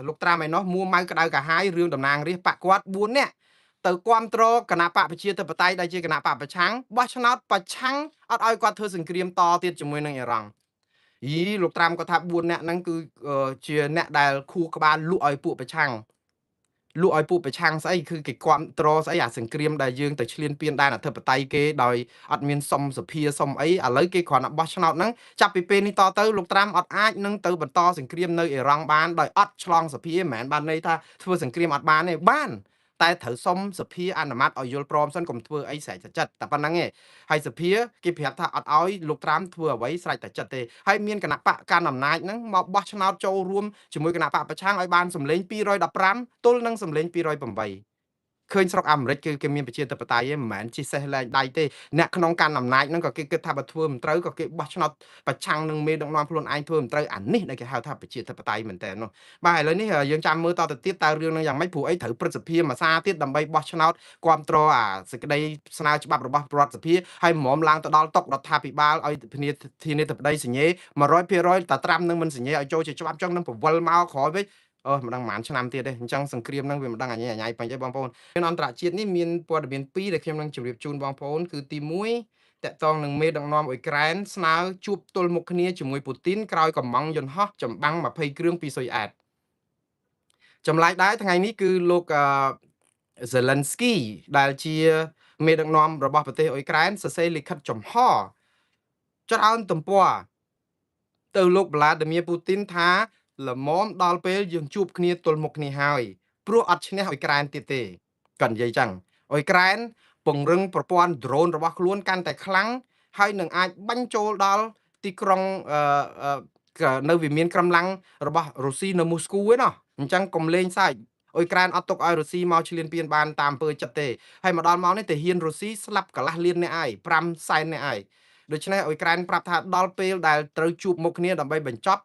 លោកត្រាំឯណោះមួម៉ៅក្តៅកាហាយរឿងតំណាងរាស្ត្របកគាត់4នាក់ទៅគាំទ្រគណៈបកប្រជាធិបតេយ្យដែលជាគណៈបកប្រឆាំងបោះឆ្នោតប្រឆាំងអត់ឲ្យគាត់ធ្វើសង្គ្រាមតទៀតជាមួយនឹងអ៊ីរ៉ង់លោកត្រាំគាត់ថា4នាក់ហ្នឹងគឺជាអ្នកដែលខួរក្បាលលក់ឲ្យពួកប្រឆាំងស្អីគឺគេគ្រប់ត្រស្អីអាសង្គ្រាមដែលយើងទៅឈ្លានពានដែនអធិបតេយ្យគេដោយអត់មានសុំសភាសុំអីឥឡូវគេគ្រាន់តែបោះឆ្នោតហ្នឹងចាប់ពីពេលនេះតទៅលោកត្រាំអត់អាចនឹងទៅបន្តសង្គ្រាមនៅអ៊ីរ៉ង់បានដោយអត់ឆ្លងសភាមិនមែនបានន័យថាធ្វើសង្គ្រាមអត់បានទេបានតែត្រូវសុំសភាអនុម័តឲ្យយល់ព្រមសិនកុំធ្វើអីស្រេចតែចិត្តតែប៉ុណ្្នឹងឯងហើយសភាគេប្រាប់ថាអត់ឲ្យលោកត្រាំធ្វើអ្វីស្រេចតែចិត្តទេហើយមានគណៈបកកាន់អំណាចហ្នឹងមកបោះឆ្នោតចូលរួមជាមួយគណៈបកប្រឆាំងឲ្យបានសម្លេង215ទល់នឹងសម្លេង208ឃើញស្រុកអាមេរិកគឺគេមានប្រជាធិបតេយ្យឯងមិនមែនជិះសេះលែងដៃទេអ្នកក្នុងកាន់អំណាចហ្នឹងក៏គេគិតថាបើធ្វើមិនត្រូវក៏គេបោះឆ្នោតប្រឆាំងនឹងមេដឹកនាំខ្លួនឯងធ្វើមិនត្រូវអានេះដែលគេហៅថាប្រជាធិបតេយ្យមែនតើនោះបាទឥឡូវនេះយើងចាំមើលតទៅទៀតតើរឿងនឹងយ៉ាងម៉េចព្រោះអីត្រូវព្រឹទ្ធសភាមួយសារទៀតដើម្បីបោះឆ្នោតគ្រប់គ្រងអាសេចក្តីស្នើច្បាប់របស់រដ្ឋសភាហើយមុំឡើងទៅដល់តុរដ្ឋាភិបាលឲ្យធានាធិបតីសញ្ញេ100%តែត្រាំនឹងមិនសញ្ញេឲ្យចូលជាច្បាប់ចុងនឹងពវល់មកក្រោយវិញមិនដឹងប៉ុន្មានឆ្នាំទៀតទេអញ្ចឹងសង្គ្រាមហ្នឹងវាមិនដឹងអញ្ញាយបាញ់ទេបងប្អូនមានអន្តរជាតិនេះមានព័ត៌មាន2ដែលខ្ញុំនឹងជម្រាបជូនបងប្អូនគឺទី1តកតងនឹងមេដឹកនាំអ៊ុយក្រែនស្នើជួបទល់មុខគ្នាជាមួយពូទីនក្រោយកំងយន្តហោះចម្បាំង20គ្រឿងពីស៊ុយអែតចម្លែកដែរថ្ងៃនេះគឺលោកZelensky ដែលជាមេដឹកនាំរបស់ប្រទេសអ៊ុយក្រែនសរសេរលិខិតចំហច្រើនទំព័រទៅលោក Vladimir Putin ថាល្មមដល់ពេលយើងជួបគ្នាទល់មុខគ្នាហើយព្រោះអត់ឈ្នះអ៊ុយក្រែនទៀតទេគាត់និយាយចឹងអ៊ុយក្រែនពង្រឹងប្រព័ន្ធ drone របស់ខ្លួនកាន់តែខ្លាំងហើយនឹងអាចបាញ់ចូលដល់ទីក្រុងនៅវិមានក្រំឡាំងរបស់រុស្ស៊ីនៅមូស្គូឯណោះអញ្ចឹងកុំលេងសើចអ៊ុយក្រែនអត់ទុកឲ្យរុស្ស៊ីមកឈ្លានពានបានតាមអំពើចិត្តទេហើយមកដល់មកនេះទាហានរុស្ស៊ីស្លាប់កន្លះលាននាក់ឯង5សែននាក់ឯងដូច្នេះអ៊ុយក្រែនប្រាប់ថាដល់ពេលដែលត្រូវជួបមុខគ្នាដើម្បីបញ្ចប់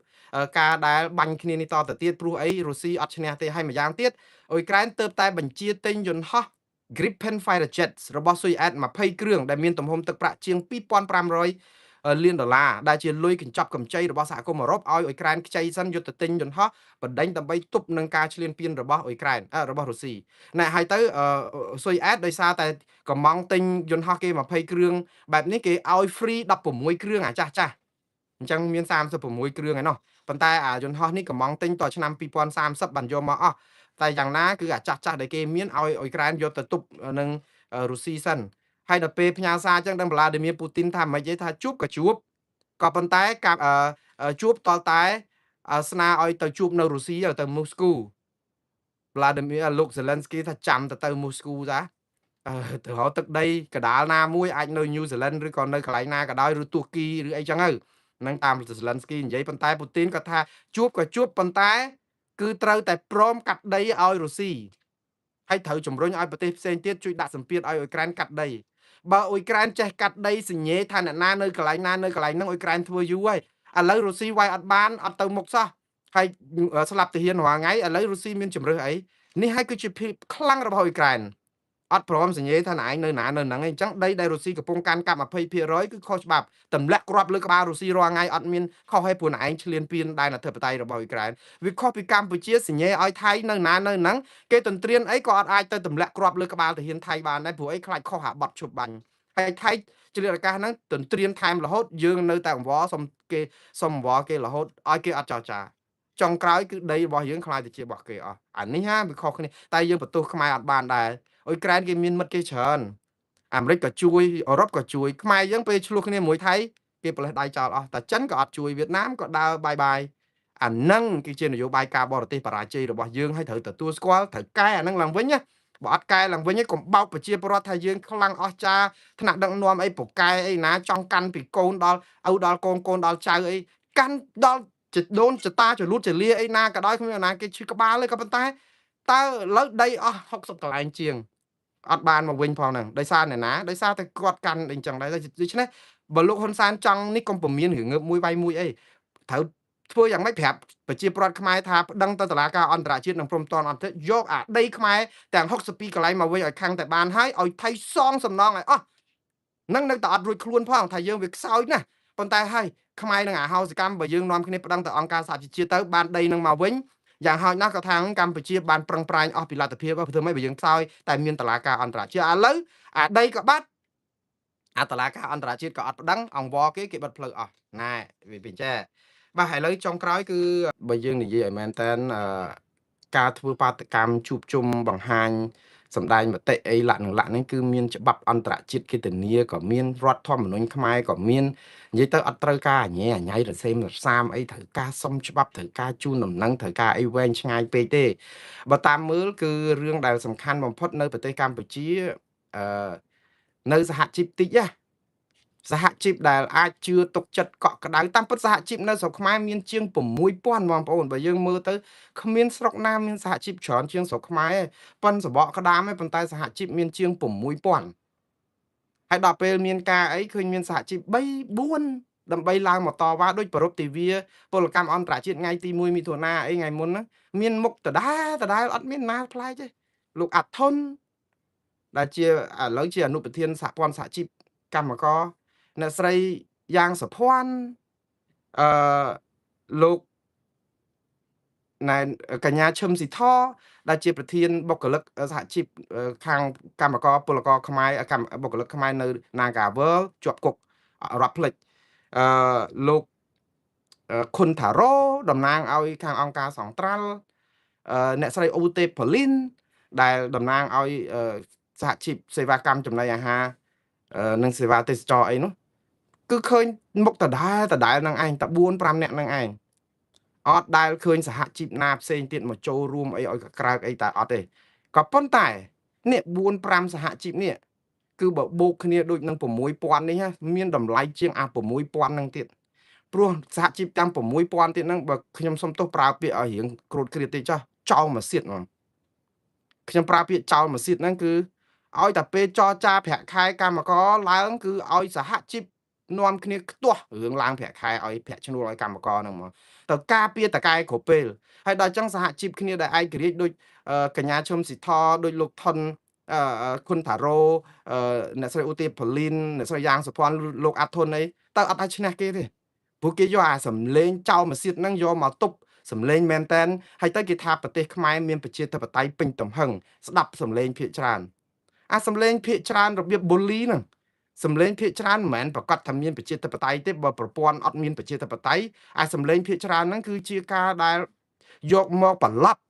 ការដែលបាញ់គ្នានេះតទៅទៀតព្រោះអីរុស្ស៊ីអត់ឈ្នះទេហើយម្យ៉ាងទៀតអ៊ុយក្រែនទើបតែបញ្ជាទិញយន្តហោះ Gripen Fighter Jets របស់ស៊ុយអែត20គ្រឿងដែលមានទំហំទឹកប្រាក់ជាង2500លានដុល្លារដែលជាលុយកញ្ចប់កម្ចីរបស់សហគមន៍អឺរ៉ុបឲ្យអ៊ុយក្រែនខ្ចីសិនយុទ្ធទិញយន្តហោះបណ្ដេញដើម្បីទប់នឹងការឈ្លានពានរបស់អ៊ុយក្រែនរបស់រុស្ស៊ីណែហើយទៅស៊ុយអែតដោយសារតែកំងទិញយន្តហោះគេ20គ្រឿងបែបនេះគេឲ្យ free 16គ្រឿងអាចាស់អញ្ចឹងមាន36គ្រឿងឯណោះប៉ុន្តែអាយន្តហោះនេះកំងទិញតឆ្នាំ2030បានយកមកអស់តែយ៉ាងណាគឺអាចាស់ដែលគេមានឲ្យអ៊ុយក្រែនយកទៅទប់នឹងរុស្ស៊ីសិនហើយដល់ពេលផ្ញើសារអញ្ចឹងដឹង Vladimir Putin ថាមិននិយាយថាជួបក៏ជួបក៏ប៉ុន្តែកាប់ជួបតលតែស្នើឲ្យទៅជួបនៅរុស្ស៊ីទៅមូស្គូ Vladimir លោក Zelensky ថាចាំទៅមូស្គូចាទៅរកទឹកដីកដាលណាមួយអាចនៅ New Zealand ឬក៏នៅកន្លែងណាក៏ដោយឬទួរគីឬអីចឹងទៅនឹងតាម Zelensky និយាយប៉ុន្តែ Putin គាត់ថាជួបក៏ជួបប៉ុន្តែគឺត្រូវតែព្រមកាត់ដីឲ្យរុស្ស៊ីហើយត្រូវជំរុញឲ្យប្រទេសផ្សេងទៀតជួយដាក់សម្ពាធឲ្យអ៊ុយក្រែនកាត់ដីបើអ៊ុយក្រែនចេះកាត់ដីសញ្ញេថាអ្នកណានៅកន្លែងណានៅកន្លែងហ្នឹងអ៊ុយក្រែនធ្វើយូរហើយឥឡូវរុស្ស៊ីវាយអត់បានអត់ទៅមុខសោះហើយស្លាប់ទាហានរាល់ថ្ងៃឥឡូវរុស្ស៊ីមានជំរឿសអីនេះហើយគឺជាភាពខ្លាំងរបស់អ៊ុយក្រែនអត់ព្រមសញ្ញេថាឯងនៅណានៅហ្នឹងអញ្ចឹងដីដែលរុស្ស៊ីកំពុងកាន់កាប់ 20% គឺខុសច្បាប់ទម្លាក់គ្រាប់លើក្បាលរុស្ស៊ីរាល់ថ្ងៃអត់មានខុសឲ្យព្រោះឯងឈ្លានពានដែនអធិបតេយ្យរបស់អ៊ុយក្រែនវាខុសពីកម្ពុជាសញ្ញេឲ្យថៃនៅណានៅហ្នឹងគេទន្ទ្រានអីក៏អត់អាចទៅទម្លាក់គ្រាប់លើក្បាលទាហានថៃបានដែរព្រោះអីខ្លាចខុសអាបត់ឈប់បាញ់ហើយថៃជាលិតអាកាសហ្នឹងទន្ទ្រានថែមរហូតយើងនៅតែអង្វរសុំអង្វរគេរហូតឲ្យគេអត់ចោទចាចុងក្រោយគឺដីរបស់យើងខ្លាយទៅជារបស់គេអស់អានេះហាវាខុសគ្នាតែយើងបន្ទោសខ្មែរអត់បានដែរអ៊ុយក្រែនគេមានមិត្តគេច្រើនអាមេរិកក៏ជួយអឺរ៉ុបក៏ជួយខ្មែរយើងពេលឆ្លោះគ្នាមួយថៃគេប្រលេះដៃចោលអស់តែចិនក៏អត់ជួយវៀតណាមក៏ដើរបាយអានឹងគឺជានយោបាយការបរទេសបរាជ័យរបស់យើងឲ្យត្រូវទទួលស្គាល់ត្រូវកែអានឹងឡើងវិញណាបើអត់កែឡើងវិញឯងកុំបោកប្រជាពលរដ្ឋថាយើងខ្លាំងអស្ចារ្យថ្នាក់ដឹកនាំអីប្រកែអីណាចង់កាន់ពីកូនដល់ឪដល់កូនដល់ចៅអីកាន់ដល់ដូនចតាចលូតចលាអីណាក៏ដោយគ្មានណាគេឈឺក្បាលទេក៏ប៉ុន្តែតើឥឡូវដីអស់60កន្លែងជាងអត់បានមកវិញផងហ្នឹងដោយសារអ្នកណាដោយសារតែគាត់កាន់អីចឹងដែរដូច្នេះបើលោកហ៊ុនសែនចង់នេះកុំពមៀនរឿងងើបមួយវាយមួយអីត្រូវធ្វើយ៉ាងម៉េចប្រាប់ប្រជាពលរដ្ឋខ្មែរថាប្តឹងទៅតុលាការអន្តរជាតិនិងព្រំប្រទានអន្តរជាតិយកអាដីខ្មែរទាំង62កន្លែងមកវិញឲ្យខាងតែបានហើយឲ្យថៃសងសំណងឲ្យអស់នឹងនៅតែអត់រួចខ្លួនផងថាយើងវាខ្សោយណាស់ប៉ុន្តែហើយខ្មែរនឹងអាហោសកម្មបើយើងនាំគ្នាប្តឹងទៅអង្គការសហជីវជាតិទៅបានដីនឹងមកវិញ យ៉ាងហោចណាស់ក៏ថាកម្ពុជាបានប្រឹងប្រែងអស់ពីលទ្ធភាពធ្វើម៉េចបើយើងខ្សោយតែមានតឡាការអន្តរជាតិឥឡូវអាដីក៏បាត់អាតឡាការអន្តរជាតិក៏អត់ប្តឹងអង្វរគេបិទផ្លូវអស់ណែវាពេញចេះបាទឥឡូវចុងក្រោយគឺបើយើងនិយាយឲ្យមែនតើការធ្វើបាតកម្មជួបជុំបង្ហាញសម្ដែងមតិអីលក្ខណៈនេះគឺមានច្បាប់អន្តរជាតិគេធានាក៏មានរដ្ឋធម្មនុញ្ញខ្មែរក៏មាននិយាយទៅអត់ត្រូវការអញ៉ៃរសេមរសាមអីត្រូវការសុំច្បាប់ត្រូវការជូនដំណឹងត្រូវការអីវែងឆ្ងាយពេកទេបើតាមមើលគឺរឿងដែលសំខាន់បំផុតនៅប្រទេសកម្ពុជាអឺនៅសហជីពតិចណាសហជីពដែលអាចជឿទុកចិត្តកក់ក្ដៅតាមពិតសហជីពនៅស្រុកខ្មែរមានជាង6000បងប្អូនបើយើងមើលទៅគ្មានស្រុកណាមានសហជីពច្រើនជាងស្រុកខ្មែរទេប៉ុនសបកក្តាមទេប៉ុន្តែសហជីពមានជាង6000ហើយដល់ពេលមានការអីឃើញមានសហជីព3 4ដើម្បីឡើងមកតវ៉ាដូចប្រពៃទិវាពលកម្មអន្តរជាតិថ្ងៃទី1មិថុនាអីថ្ងៃមុនហ្នឹងមានមុខដដែលអត់មានណាផ្លែកទេលោកអាត់ធុនដែលជាឥឡូវជាអនុប្រធានសហព័ន្ធសហជីពកម្មករអ្នកស្រីយ៉ាងសុភ័ណ្ឌអឺលោកណែកញ្ញាឈឹមស៊ីធដែលជាប្រធានបុគ្គលិកសហជីពខាងកម្មករពលករខ្មែរកម្មបុគ្គលិកខ្មែរនៅ Nagavel ជាប់គុករត់ភ្លេចអឺលោកខុនថារ៉ូតំណាងឲ្យខាងអង្គការសង្ត្រាល់អ្នកស្រីអូទេប៉ូលីនដែលតំណាងឲ្យសហជីពសេវាកម្មចំណីអាហារនិងសេវាទេសចរអីនោះគឺឃើញមុខដដែលនឹងឯងតែ4 5នាក់នឹងឯងអត់ដែលឃើញសហជីពណាផ្សេងទៀតមកចូលរួមអីឲ្យកក្រើកអីតែអត់ទេក៏ប៉ុន្តែនេះ4 5សហជីពនេះគឺបើបូកគ្នាដូចនឹង6000នេះមានតម្លៃជាងអា6000ហ្នឹងទៀតព្រោះសហជីពទាំង6000ទៀតហ្នឹងបើខ្ញុំសុំទោសប្រើពាក្យឲ្យរៀងគ្រូតគ្រៀតតិចចោះចោលមកសៀតហ្មងខ្ញុំប្រើពាក្យចោលមកសៀតហ្នឹងគឺឲ្យតែពេលចរចាប្រាក់ខែកម្មករឡើងគឺឲ្យសហជីពនាំគ្នាខ្ទាស់រឿងឡើងប្រាក់ខែឲ្យប្រាក់ឈ្នួលឲ្យកម្មករហ្នឹងមកទៅការពារតកែគ្រប់ពេលហើយដល់អញ្ចឹងសហជីពគ្នាដែលឯករាជ្យដូចកញ្ញាឈឹមស៊ីធដូចលោកថុនខុនថារ៉ូអ្នកស្រីអូទេប៉ូលីនអ្នកស្រីយ៉ាងសុភ័ណ្ឌលោកអាត់ធុនអីតើអត់អាចឈ្នះគេទេព្រោះគេយកអាសម្លេងចោលមកសៀតហ្នឹងយកមកទប់សម្លេងមែនតែនហើយទៅគេថាប្រទេសខ្មែរមានប្រជាធិបតេយ្យពេញទំហឹងស្ដាប់សម្លេងភាគច្រើនអាសម្លេងភាគច្រើនរបៀបបូលីហ្នឹងសម្លេងភាគច្រើនមិនមែនប្រកាសថាមានប្រជាធិបតេយ្យទេបើប្រព័ន្ធអត់មានប្រជាធិបតេយ្យអាសម្លេងភាគច្រើនហ្នឹងគឺជាការដែលយកមកបន្លប់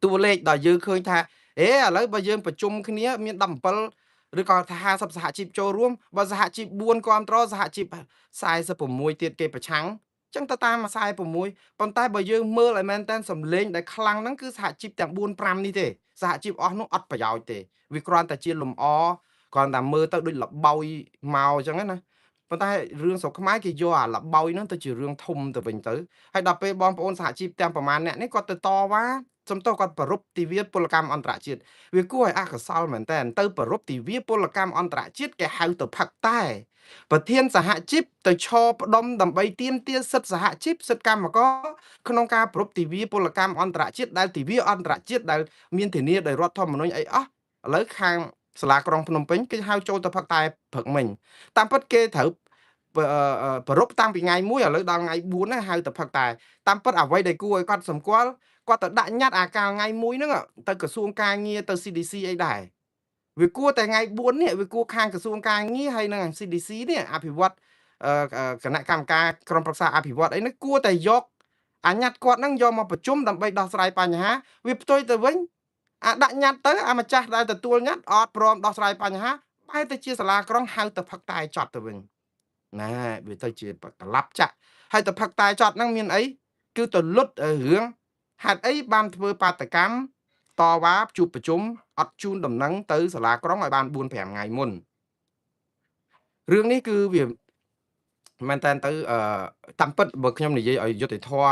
តួលេខដល់យើងឃើញថាឥឡូវបើយើងប្រជុំគ្នាមាន17ឬក៏ថា50សហជីពចូលរួមបើសហជីព4គ្រប់ត្រសហជីព46ទៀតគេប្រឆាំងចឹងទៅតាម46ប៉ុន្តែបើយើងមើលឲ្យមែនតើសម្លេងដែលខ្លាំងហ្នឹងគឺសហជីពទាំង4 5នេះទេសហជីពអស់នោះអត់ប្រយោជន៍ទេវាគ្រាន់តែជាលំអគ្រាន់តែមើលទៅដូចលបោយមកអញ្ចឹងណាប៉ុន្តែរឿងស្រុកខ្មែរគេយកអាលបោយហ្នឹងទៅជារឿងធំទៅវិញទៅហើយដល់ពេលបងប្អូនសហជីពទាំងប្រមាណអ្នកនេះគាត់ទៅតវ៉ាសំទោសគាត់ប្រពៃទិវាពលកម្មអន្តរជាតិវាគួរឲ្យអកុសលមែនតើទៅប្រពៃទិវាពលកម្មអន្តរជាតិគេហៅទៅផឹកតែប្រធានសហជីពទៅឈរផ្ដុំដើម្បីទាមទារសិទ្ធិសហជីពសិទ្ធិកម្មករក្នុងការប្រពៃទិវាពលកម្មអន្តរជាតិដែលទិវាអន្តរជាតិដែលមានធានាដោយរដ្ឋធម្មនុញ្ញអីអស់ឥឡូវខាងសាលាក្រុងភ្នំពេញគេហៅចូលទៅផឹកតែព្រឹកមិញតាមពិតគេត្រូវប្រពៃតាំងពីថ្ងៃ1ឥឡូវដល់ថ្ងៃ4ណាហៅទៅផឹកតែតាមពិតអ្វីដែលគួរឲ្យគាត់សម្គាល់គាត់ទៅដាក់ញត្តិអាកាលថ្ងៃ1ហ្នឹងទៅក្រសួងការងារទៅ CDC អីដែរវាគួរតែថ្ងៃ4នេះវាគួរខាងក្រសួងការងារហើយនឹង CDC នេះអភិវឌ្ឍគណៈកម្មការក្រុមប្រឹក្សាអភិវឌ្ឍអីនេះគួរតែយកអាញត្តិគាត់ហ្នឹងយកមកប្រជុំដើម្បីដោះស្រាយបញ្ហាវាផ្ទុយទៅវិញអាដាក់ញត្តិទៅអាម្ចាស់ដែលទទួលញត្តិអត់ព្រមដោះស្រាយបញ្ហាបែរទៅជាសាលាក្រុងហៅទៅផឹកតែចត់ទៅវិញណែវាទៅជាកលាប់ចាក់ហើយទៅផឹកតែចត់ហ្នឹងមានអីគឺទៅលុតរឿងហេតុអីបានធ្វើបាតកម្មតវ៉ាជួបប្រជុំអត់ជូនដំណឹងទៅសាលាក្រុងឲ្យបាន4 5ថ្ងៃមុនរឿងនេះគឺវាមែនតើទៅតាមពិតបើខ្ញុំនិយាយឲ្យយុត្តិធម៌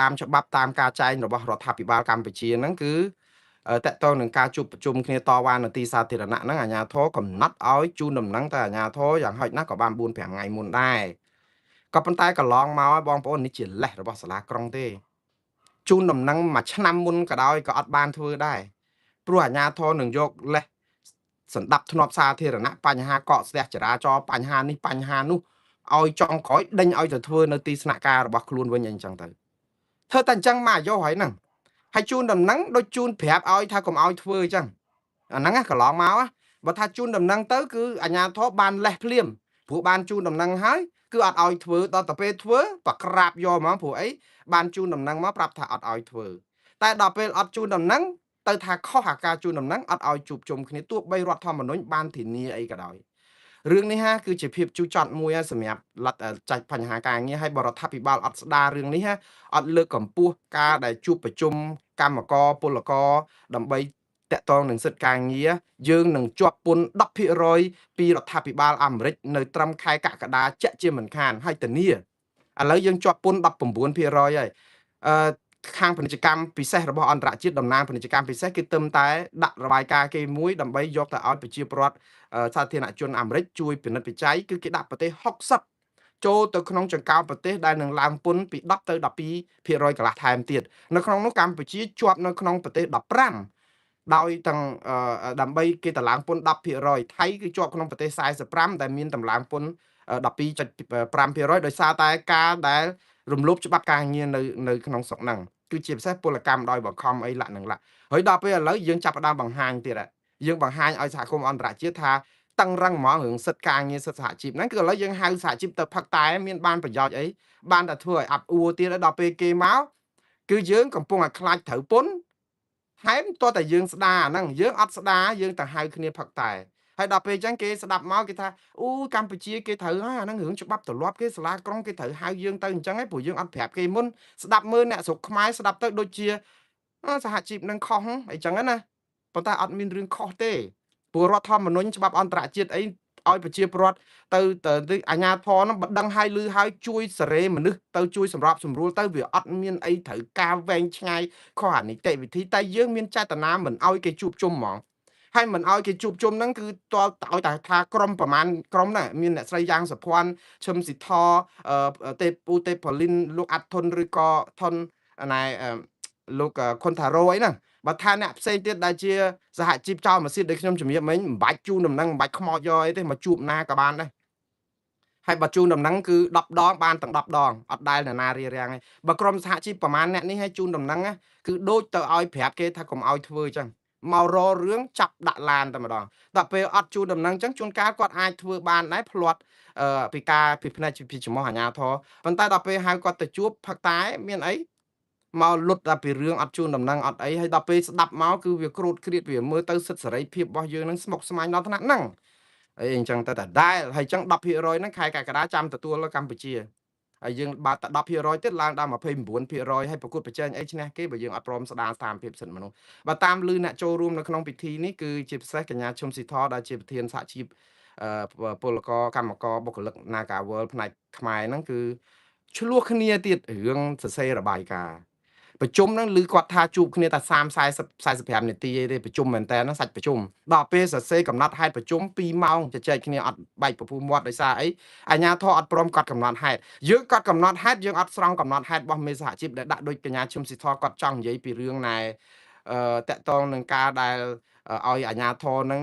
តាមច្បាប់តាមការចែងរបស់រដ្ឋាភិបាលកម្ពុជាហ្នឹងគឺតកតងនឹងការជួបប្រជុំគ្នាតវ៉ានៅទីសាធារណៈហ្នឹងអាជ្ញាធរកំណត់ឲ្យជូនដំណឹងទៅអាជ្ញាធរយ៉ាងហោចណាស់ក៏បាន4 5ថ្ងៃមុនដែរក៏ប៉ុន្តែកន្លងមកឲ្យបងប្អូននេះជាលេសរបស់សាលាក្រុងទេជូនដំណឹងមួយឆ្នាំមុនក៏ដោយក៏អត់បានធ្វើដែរព្រោះអាជ្ញាធរនឹងយកលេសសម្ដាប់ធ្នាប់សាធារណៈបញ្ហាកកស្ទះចរាចរណ៍បញ្ហានេះបញ្ហានោះឲ្យចង់ក្រោយដេញឲ្យទៅធ្វើនៅទីស្នាក់ការរបស់ខ្លួនវិញអីចឹងទៅ ធ្វើតែអញ្ចឹងមកយកហើយហ្នឹងហើយជូនដំណឹងដូចជូនប្រាប់ឲ្យថាកុំឲ្យធ្វើអញ្ចឹងអាហ្នឹងកន្លងមកបើថាជូនដំណឹងទៅគឺអាជ្ញាធរបានលេះភ្លាមព្រោះបានជូនដំណឹងហើយគឺអត់ឲ្យធ្វើដល់ទៅពេលធ្វើបក្រាបយកហ្មងព្រោះអីបានជូនដំណឹងមកប្រាប់ថាអត់ឲ្យធ្វើតែដល់ពេលអត់ជូនដំណឹងទៅថាខុសអាការជូនដំណឹងអត់ឲ្យជួបជុំគ្នាទោះបីរដ្ឋធម្មនុញ្ញបានធានាអីក៏ដោយរឿងនេះគឺជាភាពជូរចត់មួយសម្រាប់លទ្ធចាច់បញ្ហាការងារហើយបរដ្ឋាភិបាលអត់ស្ដាររឿងនេះអត់លើកកម្ពស់ការដែលជួបប្រជុំកម្មករពលករដើម្បីតាក់ទងនឹងសិទ្ធិការងារយើងនឹងជាប់ពន្ធ 10% ពីរដ្ឋាភិបាលអាមេរិកនៅត្រឹមខែកក្កដាជាក់ជាមិនខានហើយធានាឥឡូវយើងជាប់ពន្ធ 19% ហើយខាងពាណិជ្ជកម្មពិសេសរបស់អន្តរជាតិតំណាងពាណិជ្ជកម្មពិសេសគឺទឹមតែដាក់របាយការណ៍គេមួយដើម្បីយកទៅឲ្យប្រជាពលរដ្ឋសាធារណជនអាមេរិកជួយពិនិត្យវិច័យគឺគេដាក់ប្រទេស60ចូលទៅក្នុងចង្កោមប្រទេសដែលនឹងឡើងពន្ធពី10ទៅ12%កន្លះថែមទៀតនៅក្នុងនោះកម្ពុជាជាប់នៅក្នុងប្រទេស15ដោយទាំងដើម្បីគេតម្លើងពន្ធ 10% ថៃគឺជាប់ក្នុងប្រទេស45ដែលមានតម្លើងពន្ធ12.5% ដោយសារតែការដែលរំលោភច្បាប់ការងារនៅក្នុងស្រុកហ្នឹងគឺជាពិសេសពលកម្មដោយបង្ខំអីលក្ខនឹងលក្ខហើយដល់ពេលឥឡូវយើងចាប់ផ្ដើមបង្ហាញទៀតយើងបង្ហាញឲ្យសហគមន៍អន្តរជាតិថាតឹងរឹងហ្មងរឿងសិទ្ធិការងារសិទ្ធិសហជីពហ្នឹងគឺឥឡូវយើងហៅសហជីពទៅផឹកតែមានបានប្រយោជន៍អីបានតែធ្វើឲ្យអាប់អួរទៀតដល់ពេលគេមកគឺយើងកំពុងតែខ្លាចត្រូវពន្ធហែមតោះតែយើងស្ដារហ្នឹងយើងអត់ស្ដារយើងទៅហៅគ្នាផឹកតែហើយដល់ពេលអញ្ចឹងគេស្ដាប់មកគេថាអូកម្ពុជាគេត្រូវហើយអាហ្នឹងរឿងច្បាប់ទម្លាប់គេសាលាក្រុងគេត្រូវហៅយើងទៅអញ្ចឹងឯងព្រោះយើងអត់ប្រាប់គេមុនស្ដាប់មើលអ្នកស្រុកខ្មែរស្ដាប់ទៅដូចជាសហជីពនឹងខុសអីចឹងណាប៉ុន្តែអត់មានរឿងខុសទេព្រោះរដ្ឋធម្មនុញ្ញច្បាប់អន្តរជាតិអីឲ្យប្រជាពលរដ្ឋទៅអាជ្ញាធរហ្នឹងបដិងឲ្យលឺឲ្យជួយសេរីមនុស្សទៅជួយសម្របសម្រួលទៅវាអត់មានអីត្រូវការវែងឆ្ងាយខុសអានីតិវិធីតែយើងមានចេតនាមិនឲ្យគេជួបជុំហ្មងហើយមិនឲ្យគេជួបជុំហ្នឹងគឺតើឲ្យតែថាក្រុមប្រមាណក្រុមហ្នឹងមានអ្នកស្រីយ៉ាងសុភ័ណ្ឌឈឹមស៊ីធទេពូទេផលីនលោកអាត់ធុនឬក៏ធុនណែលោកខុនថារ៉ូអីហ្នឹងបើថាអ្នកផ្សេងទៀតដែលជាសហជីពចោលម៉ាស៊ីនដូចខ្ញុំជំរាបមិញមិនបាច់ជូនដំណឹងមិនបាច់ខ្មោចយកអីទេមកជួបណាក៏បានដែរហើយបើជូនដំណឹងគឺ10ដងបានទាំង10ដងអត់ដែលនរណារារាំងទេបើក្រុមសហជីពប្រមាណអ្នកនេះឲ្យជូនដំណឹងគឺដូចទៅឲ្យប្រាប់គេថាកុំឲ្យធ្វើអញ្ចឹងមកររឿងចាប់ដាក់ឡានតែម្ដងដល់ពេលអត់ជូនដំណឹងអញ្ចឹងជួនកាលគាត់អាចធ្វើបានដែរភ្លាត់ពីការពីផ្នែកពីចំោះអាជ្ញាធរប៉ុន្តែដល់ពេលហៅគាត់ទៅជួបផឹកតែមានអីមកលុតដល់ពីរឿងអត់ជូនដំណឹងអត់អីហើយដល់ពេលស្ដាប់មកគឺវាក្រោតគ្រៀតវាមើលទៅសិទ្ធិសេរីភាពរបស់យើងនឹងស្មុគស្មាញដល់ថ្នាក់ហ្នឹងអីអញ្ចឹងទៅតែដែលហើយអញ្ចឹង10%ហ្នឹងខែកក្កដាចាំទទួលកម្ពុជាហើយយើងបើតែ10%ទៀតឡើងដល់29%ហើយប្រកួតប្រជែងអីឈ្នះគេបើយើងអត់ព្រមស្ដារស្ថានភាពសិទ្ធិមនុស្សបើតាមឮអ្នកចូលរួមនៅក្នុងពិធីនេះគឺជាពិសេសកញ្ញាឈុំស៊ីធដែលជាប្រធានសហជីពពលករកម្មករបុគ្គលិក Nagawal ផ្នែកខ្មែរហ្នឹងគឺឆ្លោះគ្នាទៀតរឿងសរសេររបាយការណ៍ប្រជុំហ្នឹងឮគាត់ថាជួបគ្នាតែ30 40 45នាទីទេប្រជុំមែនតើសាច់ប្រជុំដល់ពេលសរសេរកំណត់ហេតុប្រជុំ2ម៉ោងជជែកគ្នាអត់បែកប្រពូមាត់ដោយសារអីអាជ្ញាធរអត់ព្រមកត់កំណត់ហេតុយើងកត់កំណត់ហេតុយើងអត់ស្រង់កំណត់ហេតុរបស់មេសហជីពដែលដាក់ដូចកញ្ញាឈឹមស៊ីធគាត់ចង់និយាយពីរឿងណែតាក់ទងនឹងការដែលឲ្យអាជ្ញាធរនឹង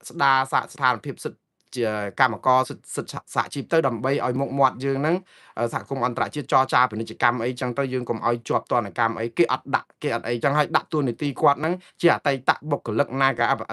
ស្ដារស្ថានភាពសិទ្ធិជាកម្មករសិទ្ធិសហជីពទៅដើម្បីឲ្យមុខមាត់យើងហ្នឹងសហគមន៍អន្តរជាតិចរចាពាណិជ្ជកម្មអីចឹងទៅយើងកុំឲ្យជាប់ទណ្ឌកម្មអីគេអត់ដាក់គេអត់អីចឹងឲ្យដាក់តួនាទីគាត់ហ្នឹងជាអតីតបុគ្គលិក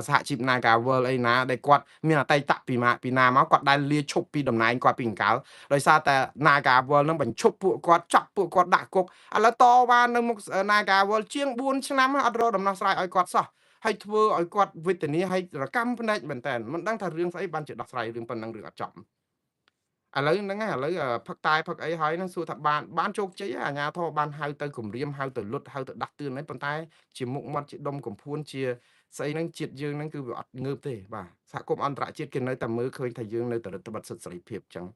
សហជីព Nagawal អីណាដែលគាត់មានអតីតពីណាមកគាត់ដែលលាឈប់ពីតំណែងគាត់ពីអង្កលដោយសារតែ Nagawal ហ្នឹងបញ្ឈប់ពួកគាត់ចាប់ពួកគាត់ដាក់គុកឥឡូវតវ៉ានៅមុខ Nagawal ជាង4ឆ្នាំអត់រកដំណោះស្រាយឲ្យគាត់សោះហើយធ្វើឲ្យគាត់វេទនាហើយរកម្មភ្នែកមែនតើមិនដឹងថារឿងស្អីបានជាដោះស្រាយរឿងប៉ុណ្ណឹងរឿងអត់ចប់ឥឡូវហ្នឹងឥឡូវផឹកតែផឹកអីហើយហ្នឹងសួរថាបានជោគជ័យអាជ្ញាធរបានហៅទៅគម្រាមហៅទៅលុតហៅទៅដាស់តឿនហើយប៉ុន្តែជាមុខមាត់ជាដុំកំភួនជាស្អីហ្នឹងជាតិយើងហ្នឹងគឺវាអត់ងើបទេបាទសហគមន៍អន្តរជាតិគេនៅតែមើលឃើញថាយើងនៅតែរដ្ឋបတ်សិទ្ធិសេរីភាពចឹង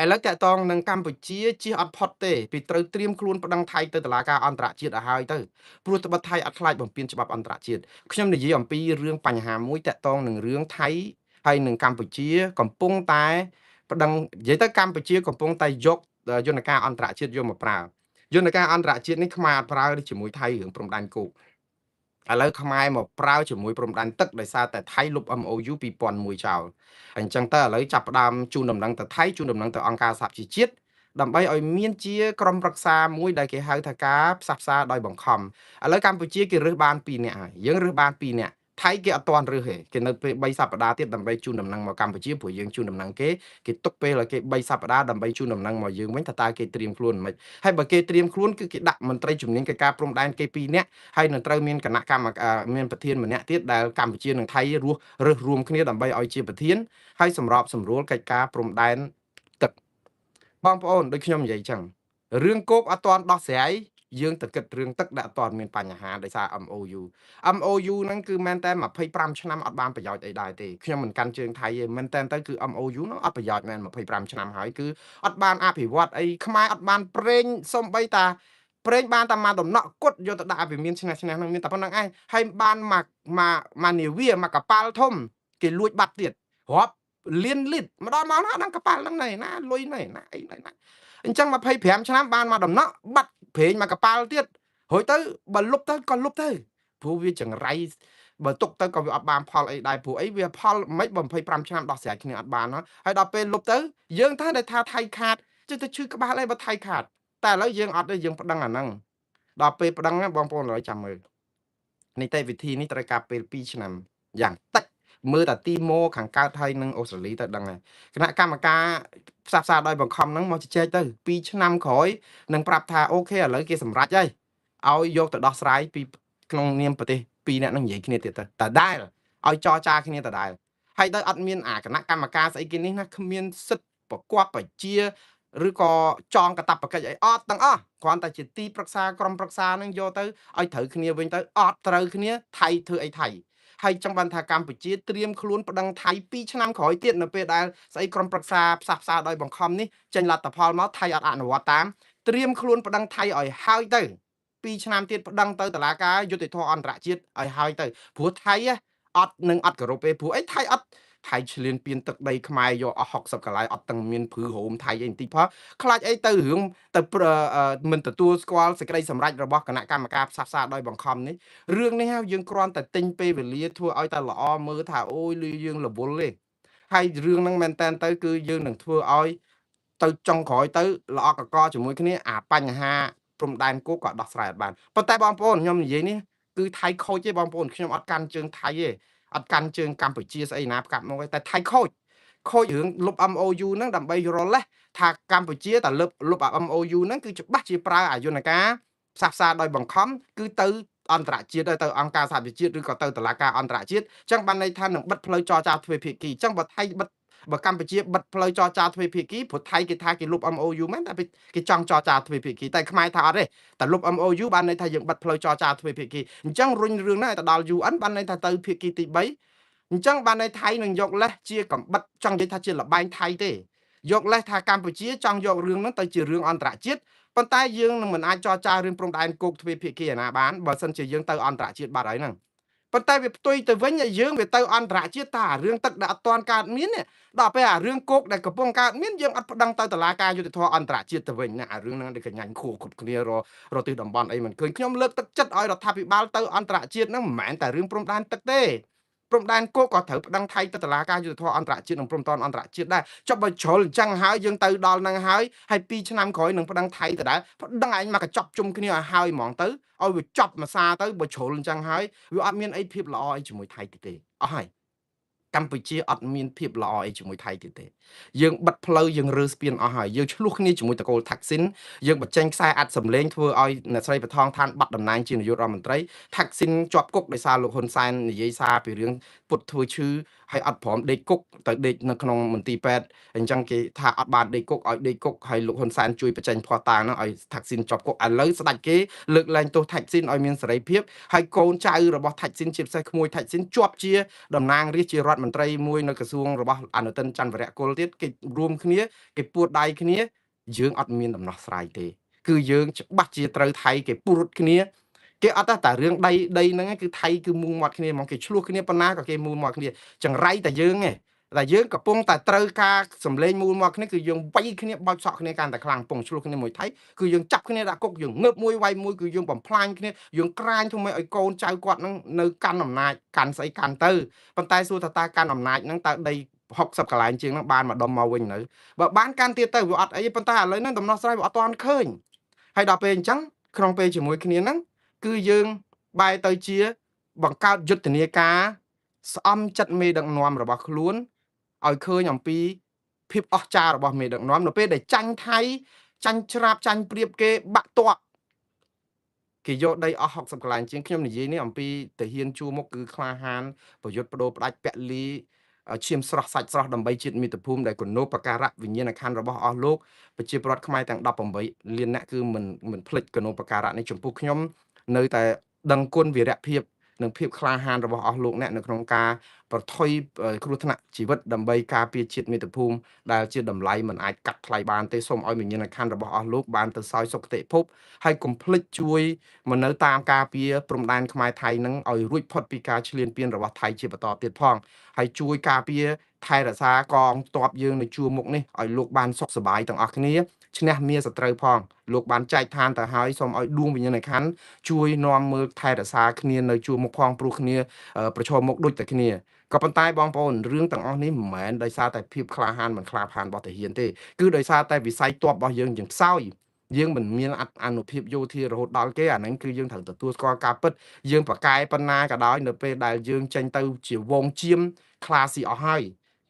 ឥឡូវតាក់ទងនឹងកម្ពុជាជិះអត់ផុតទេពីត្រូវត្រៀមខ្លួនប្តឹងថៃទៅតុលាការអន្តរជាតិឲ្យហើយទៅព្រោះត្បិតថៃអត់ខ្លាចបំពានច្បាប់អន្តរជាតិខ្ញុំនិយាយអំពីរឿងបញ្ហាមួយតាក់ទងនឹងរឿងថៃហើយនឹងកម្ពុជាកំពុងតែប្តឹងនិយាយទៅកម្ពុជាកំពុងតែយកយន្តការអន្តរជាតិយកមកប្រើយន្តការអន្តរជាតិនេះខ្មែរអត់ប្រើជាមួយថៃរឿងព្រំដែនគោកឥឡូវខ្មែរមកប្រើជាមួយព្រំដែនទឹកដោយសារតែថៃលុប MOU 2001ចោលអញ្ចឹងទៅឥឡូវចាប់ផ្ដើមជូនដំណឹងទៅថៃជូនដំណឹងទៅអង្គការសហជីវជាតិ ដើម្បីឲ្យមានជាក្រុមប្រឹក្សាមួយដែលគេហៅថាការផ្សះផ្សាដោយបង្ខំឥឡូវកម្ពុជាគេរើសបាន2នាក់ហើយយើងរើសបាន2នាក់ថៃគេអត់ទាន់រើសទេគេនៅពេល3សប្តាហ៍ទៀតដើម្បីជូនដំណឹងមកកម្ពុជាព្រោះយើងជូនដំណឹងគេទុកពេលឲ្យគេ3សប្តាហ៍ដើម្បីជូនដំណឹងមកយើងវិញថាតើគេត្រៀមខ្លួនមិនហើយបើគេត្រៀមខ្លួនគឺគេដាក់មន្ត្រីជំនាញកិច្ចការព្រំដែនគេ2នាក់ហើយនឹងត្រូវមានគណៈកម្មការមានប្រធានម្នាក់ទៀតដែលកម្ពុជានិងថៃរើសរួមគ្នាដើម្បីឲ្យជាប្រធានហើយសម្របសម្រួលកិច្ចការព្រំដែនទឹកបងប្អូនដូចខ្ញុំនិយាយចឹងរឿងគោកអត់ទាន់ដោះស្រាយយើងទៅគិតរឿងទឹកដែលអត់ទាន់មានបញ្ហាដោយសារ MOU ហ្នឹងគឺមែនតែ25ឆ្នាំអត់បានប្រយោជន៍អីដែរទេខ្ញុំមិនកាន់ជើងថៃទេមែនតែទៅគឺ MOU ហ្នឹងអត់ប្រយោជន៍មែន25ឆ្នាំហើយគឺអត់បានអភិវឌ្ឍអីខ្មែរអត់បានប្រេងសំបីតាប្រេងបានតែមកដំណក់គត់យកទៅដាក់ឲ្យវាមានឆ្នះហ្នឹងមានតែប៉ុណ្្នឹងឯងហើយបានមកនាវាមកកប៉ាល់ធំគេលួចបាត់ទៀតរាប់លានលីត្រម្ដងមកណាដល់កប៉ាល់ហ្នឹងណាលុយណាអីណាអញ្ចឹង25ឆ្នាំបានមកដំណក់បាត់ប្រេងមកកប៉ាល់ទៀតរួចទៅបើលុបទៅក៏លុបទៅព្រោះវាចង្រៃបើទុកទៅក៏វាអត់បានផលអីដែរព្រោះអីវាផលមិនបើ25ឆ្នាំដោះស្រាយគ្នាអត់បានហើយដល់ពេលលុបទៅយើងថាថៃខាតទៅឈឺក្បាលអីបើថៃខាតតែឥឡូវយើងអត់ទេយើងប្តឹងអាហ្នឹងដល់ពេលប្តឹងបងប្អូនឥឡូវចាំមើលនីតិវិធីនេះត្រូវការពេល2ឆ្នាំយ៉ាងតិចមើលតែទីម៉ូខាងកើតហើយនឹងអូស្ត្រាលីទៅដឹងហើយគណៈកម្មការផ្សះផ្សាដោយបង្ខំហ្នឹងមកជជែកទៅ2ឆ្នាំក្រោយនឹងប្រាប់ថាអូខេឥឡូវគេសម្រេចហើយឲ្យយកទៅដោះស្រាយពីក្នុងនាមប្រទេស2នាក់ហ្នឹងនិយាយគ្នាទៀតទៅតែដែលឲ្យចរចាគ្នាដដែលហើយទៅអត់មានអាគណៈកម្មការស្អីគេនេះណាគ្មានសិទ្ធិប្រកបប្រជា ឬក៏ចងកាតព្វកិច្ចអីអត់ទាំងអស់គ្រាន់តែជាទីប្រឹក្សាក្រុមប្រឹក្សានឹងយកទៅឲ្យត្រូវគ្នាវិញទៅអត់ត្រូវគ្នាថៃធ្វើអីថៃហើយចង់បានថាកម្ពុជាត្រៀមខ្លួនប្តឹងថៃ2ឆ្នាំក្រោយទៀតនៅពេលដែលស្អីក្រុមប្រឹក្សាផ្សះផ្សាដោយបង្ខំនេះចេញលទ្ធផលមកថៃអត់អនុវត្តតាមត្រៀមខ្លួនប្តឹងថៃឲ្យហើយទៅ2ឆ្នាំទៀតប្តឹងទៅតុលាការយុតិធធអន្តរជាតិឲ្យហើយទៅព្រោះថៃអត់នឹងអត់គោរពទេព្រោះអីថៃអត់ថៃឆ្លៀនពៀនទឹកដីខ្មែរយកអស់60កន្លែងអត់ទាំងមានព្រឺហោមថៃអីបន្តិចផងខ្លាចអីទៅរឿងទៅមិនទទួលស្គាល់សេចក្តីសម្រេចរបស់គណៈកម្មការផ្សះផ្សាដោយបង្ខំនេះរឿងនេះយើងគ្រាន់តែទិញពេលវេលាធ្វើឲ្យតែល្អមើលថាអូយលឺយើងរវល់ទេហើយរឿងហ្នឹងមែនតែនទៅគឺយើងនឹងធ្វើឲ្យទៅចុងក្រោយទៅល្អកកជាមួយគ្នាអាបញ្ហាព្រំដែនគោកក៏ដោះស្រាយអត់បានប៉ុន្តែបងប្អូនខ្ញុំនិយាយនេះគឺថៃខូចទេបងប្អូនខ្ញុំអត់កាន់ជើងថៃទេអត់កាន់ជើងកម្ពុជាស្អីណាផ្កាប់មកទេតែថៃខូចរឿងលុប MOU ហ្នឹងដើម្បីរលេះថាកម្ពុជាតែលុប MOU ហ្នឹងគឺច្បាស់ជាប្រើអាយន្តការផ្សះផ្សាដោយបង្ខំគឺទៅអន្តរជាតិទៅអង្គការសហប្រជាជាតិឬក៏ទៅតុលាការអន្តរជាតិអញ្ចឹងបានន័យថានឹងបិទផ្លូវចរចាទ្វេភាគីអញ្ចឹងបើថៃបិទបើកម្ពុជាបិទផ្លូវចរចាទ្វេភាគីព្រោះថៃគេថាគេលុប MOU មែនតែគេចង់ចរចាទ្វេភាគីតែខ្មែរថាអត់ទេតែលុប MOU បានន័យថាយើងបិទផ្លូវចរចាទ្វេភាគីអញ្ចឹងរុញរឿងហ្នឹងឲ្យទៅដល់ UN បានន័យថាទៅភាគីទី3អញ្ចឹងបានន័យថៃនឹងយកលេសជាកំបិតចង់និយាយថាជាលបែងថៃទេយកលេសថាកម្ពុជាចង់យករឿងហ្នឹងទៅជារឿងអន្តរជាតិប៉ុន្តែយើងនឹងមិនអាចចរចារឿងព្រំដែនគោកទ្វេភាគីឯណាបានបើសិនជាយើងទៅអន្តរជាតិបាត់ហើយហ្នឹងប៉ុន្តែវាផ្ទុយទៅវិញយើងវាទៅអន្តរជាតិតារឿងទឹកដែលអត់ទាន់កើតមានដល់ពេលអារឿងគោកដែលកំពុងកើតមានយើងអត់ប្តឹងទៅតុលាការយុត្តិធម៌អន្តរជាតិទៅវិញណាអារឿងហ្នឹងដែលកញ្ញាញ់ខួរគ្រប់គ្នារទិសតំបន់អីមិនឃើញខ្ញុំលើកទឹកចិត្តឲ្យរដ្ឋាភិបាលទៅអន្តរជាតិហ្នឹងមិនមែនតែរឿងព្រំដែនទឹកទេព្រំដែនគោកក៏ត្រូវប្តឹងថៃទៅតុលាការយុត្តិធម៌អន្តរជាតិនិងព្រំដែនអន្តរជាតិដែរចុះបើជ្រុលអញ្ចឹងហើយយើងទៅដល់ហ្នឹងហើយ2ឆ្នាំក្រោយនឹងប្តឹងថៃទៅដែរប្តឹងឯងមកកញ្ចប់ជុំគ្នាឲ្យហើយហ្មងទៅឲ្យវាចប់មួយសារទៅបើជ្រុលអញ្ចឹងហើយវាអត់មានអីភាពល្អអីជាមួយថៃទៀតទេអស់ហើយកម្ពុជាអត់មានភាពល្អអីជាមួយថៃទៀតទេយើងបិទផ្លូវយើងរើស្ពានអស់ហើយយើងឆ្លោះគ្នាជាមួយតកូលថាក់ស៊ីនយើងបញ្ចេញខ្សែអាត់សម្លេងធ្វើឲ្យអ្នកស្រីបថងឋានបាត់តំណែងជានាយករដ្ឋមន្ត្រីថាក់ស៊ីនជាប់គុកដោយសារលោកហ៊ុនសែននិយាយសារពីរឿងពុតធ្វើឈឺហើយអត់ព្រមដេកគុកទៅដេកនៅក្នុងមន្ទីរពេទ្យអញ្ចឹងគេថាអត់បានដេកគុកឲ្យដេកគុកហើយលោកហ៊ុនសែនជួយបញ្ចេញភស្តុតាងហ្នឹងឲ្យថាក់ស៊ីនជាប់គុកឥឡូវស្ដេចគេលើកលែងទោសថាក់ស៊ីនឲ្យមានសេរីភាពហើយកូនចៅរបស់ថាក់ស៊ីនជាពិសេសក្មួយថាក់ស៊ីនជាប់ជាតំណាងរាស្ត្រជារដ្ឋមន្ត្រីមួយនៅក្រសួងរបស់អនុទិនច័ន្ទវរៈគុលទៀតគេរួមគ្នាគេពួតដៃគ្នាយើងអត់មានដំណោះស្រាយទេគឺយើងច្បាស់ជាត្រូវថៃគេពុរុតគ្នាគេអត់តែរឿងដីហ្នឹងគឺថៃគឺមូងមាត់គ្នាហ្មងគេឆ្លោះគ្នាប៉ុណ្ណាក៏គេមូងមាត់គ្នាចង្រៃតែយើងឯងតែយើងកំពុងតែត្រូវការសម្លេងមូលមកគ្នាគឺយើងវាយគ្នាបោចសក់គ្នាកាន់តែខ្លាំងពងឆ្លោះគ្នាមួយថៃគឺយើងចាប់គ្នាដាក់គុកយើងងើបមួយវាយមួយគឺយើងបំផ្លាញគ្នាយើងក្រាញធ្វើម៉េចឲ្យកូនចៅគាត់នឹងនៅកាន់អំណាចកាន់ស្អីកាន់ទៅប៉ុន្តែសួរថាតើកាន់អំណាចហ្នឹងតើដី 60កន្លែងជាងហ្នឹងបានមកដុំមកវិញនៅបើបានកាន់ទៀតទៅវាអត់អីប៉ុន្តែឥឡូវហ្នឹងដំណោះស្រាយវាអត់ទាន់ឃើញហើយដល់ពេលអញ្ចឹងក្នុងពេលជាមួយគ្នាហ្នឹងគឺយើងបែរទៅជាបង្កើតយុទ្ធនាការស្អំចិត្តមេដឹកនាំរបស់ខ្លួនឲ្យឃើញអំពីភាពអស្ចារ្យរបស់មេដឹកនាំនៅពេលដែលចាញ់ថៃចាញ់ច្រាបចាញ់ព្រៀបគេបាក់ទ័ពគេយកដីអស់60កន្លែងជាងខ្ញុំនិយាយនេះអំពីទាហានជួរមុខគឺក្លាហានប្រយុទ្ធបដូរផ្ដាច់ពលីឈាមស្រស់សាច់ស្រស់ដើម្បីជាតិមាតុភូមិដែលគោរពបការៈវិញ្ញាណក្ខន្ធរបស់អស់លោកប្រជាពលរដ្ឋខ្មែរទាំង18លានអ្នកគឺមិនភ្លេចគោរពបការៈនេះចំពោះខ្ញុំនៅតែដឹងគុណវីរភាពនិងភាពក្លាហានរបស់អស់លោកអ្នកនៅក្នុងការប្រថុយគ្រោះថ្នាក់ជីវិតដើម្បីការពារជាតិមាតុភូមិដែលជាតម្លៃមិនអាចកាត់ថ្លៃបានទេសូមឲ្យវិញ្ញាណក្ខន្ធរបស់អស់លោកបានទៅសោយសុគតិភពហើយកុំភ្លេចជួយមកនៅតាមការពារព្រំដែនខ្មែរថៃនឹងឲ្យរួចផុតពីការឈ្លានពានរបស់ថៃជាបន្តទៀតផងហើយជួយការពារថែរក្សាកងទ័ពយើងនៅជួរមុខនេះឲ្យលោកបានសុខសប្បាយទាំងអស់គ្នាឈ្នះមារសត្រូវផងលោកបានចែកឋានទៅហើយសូមឲ្យដួងវិញ្ញាណក្ខន្ធជួយនាំមើលថែរក្សាគ្នានៅជួរមុខផងព្រោះគ្នាប្រឈមមុខដូចតែគ្នាក៏ប៉ុន្តែបងប្អូនរឿងទាំងអស់នេះមិនមែនដោយសារតែភាពក្លាហានមិនខ្លាហានរបស់ទាហានទេគឺដោយសារតែវិស័យទ័ពរបស់យើងខ្សោយយើងមិនមានអនុភាពយោធារហូតដល់គេអាហ្នឹងគឺយើងត្រូវទទួលស្គាល់ការពិតយើងប្រកែប៉ុណ្ណាក៏ដោយនៅពេលដែលយើងចេញទៅជាវងជៀមខ្លាស៊ីអស់ហើយ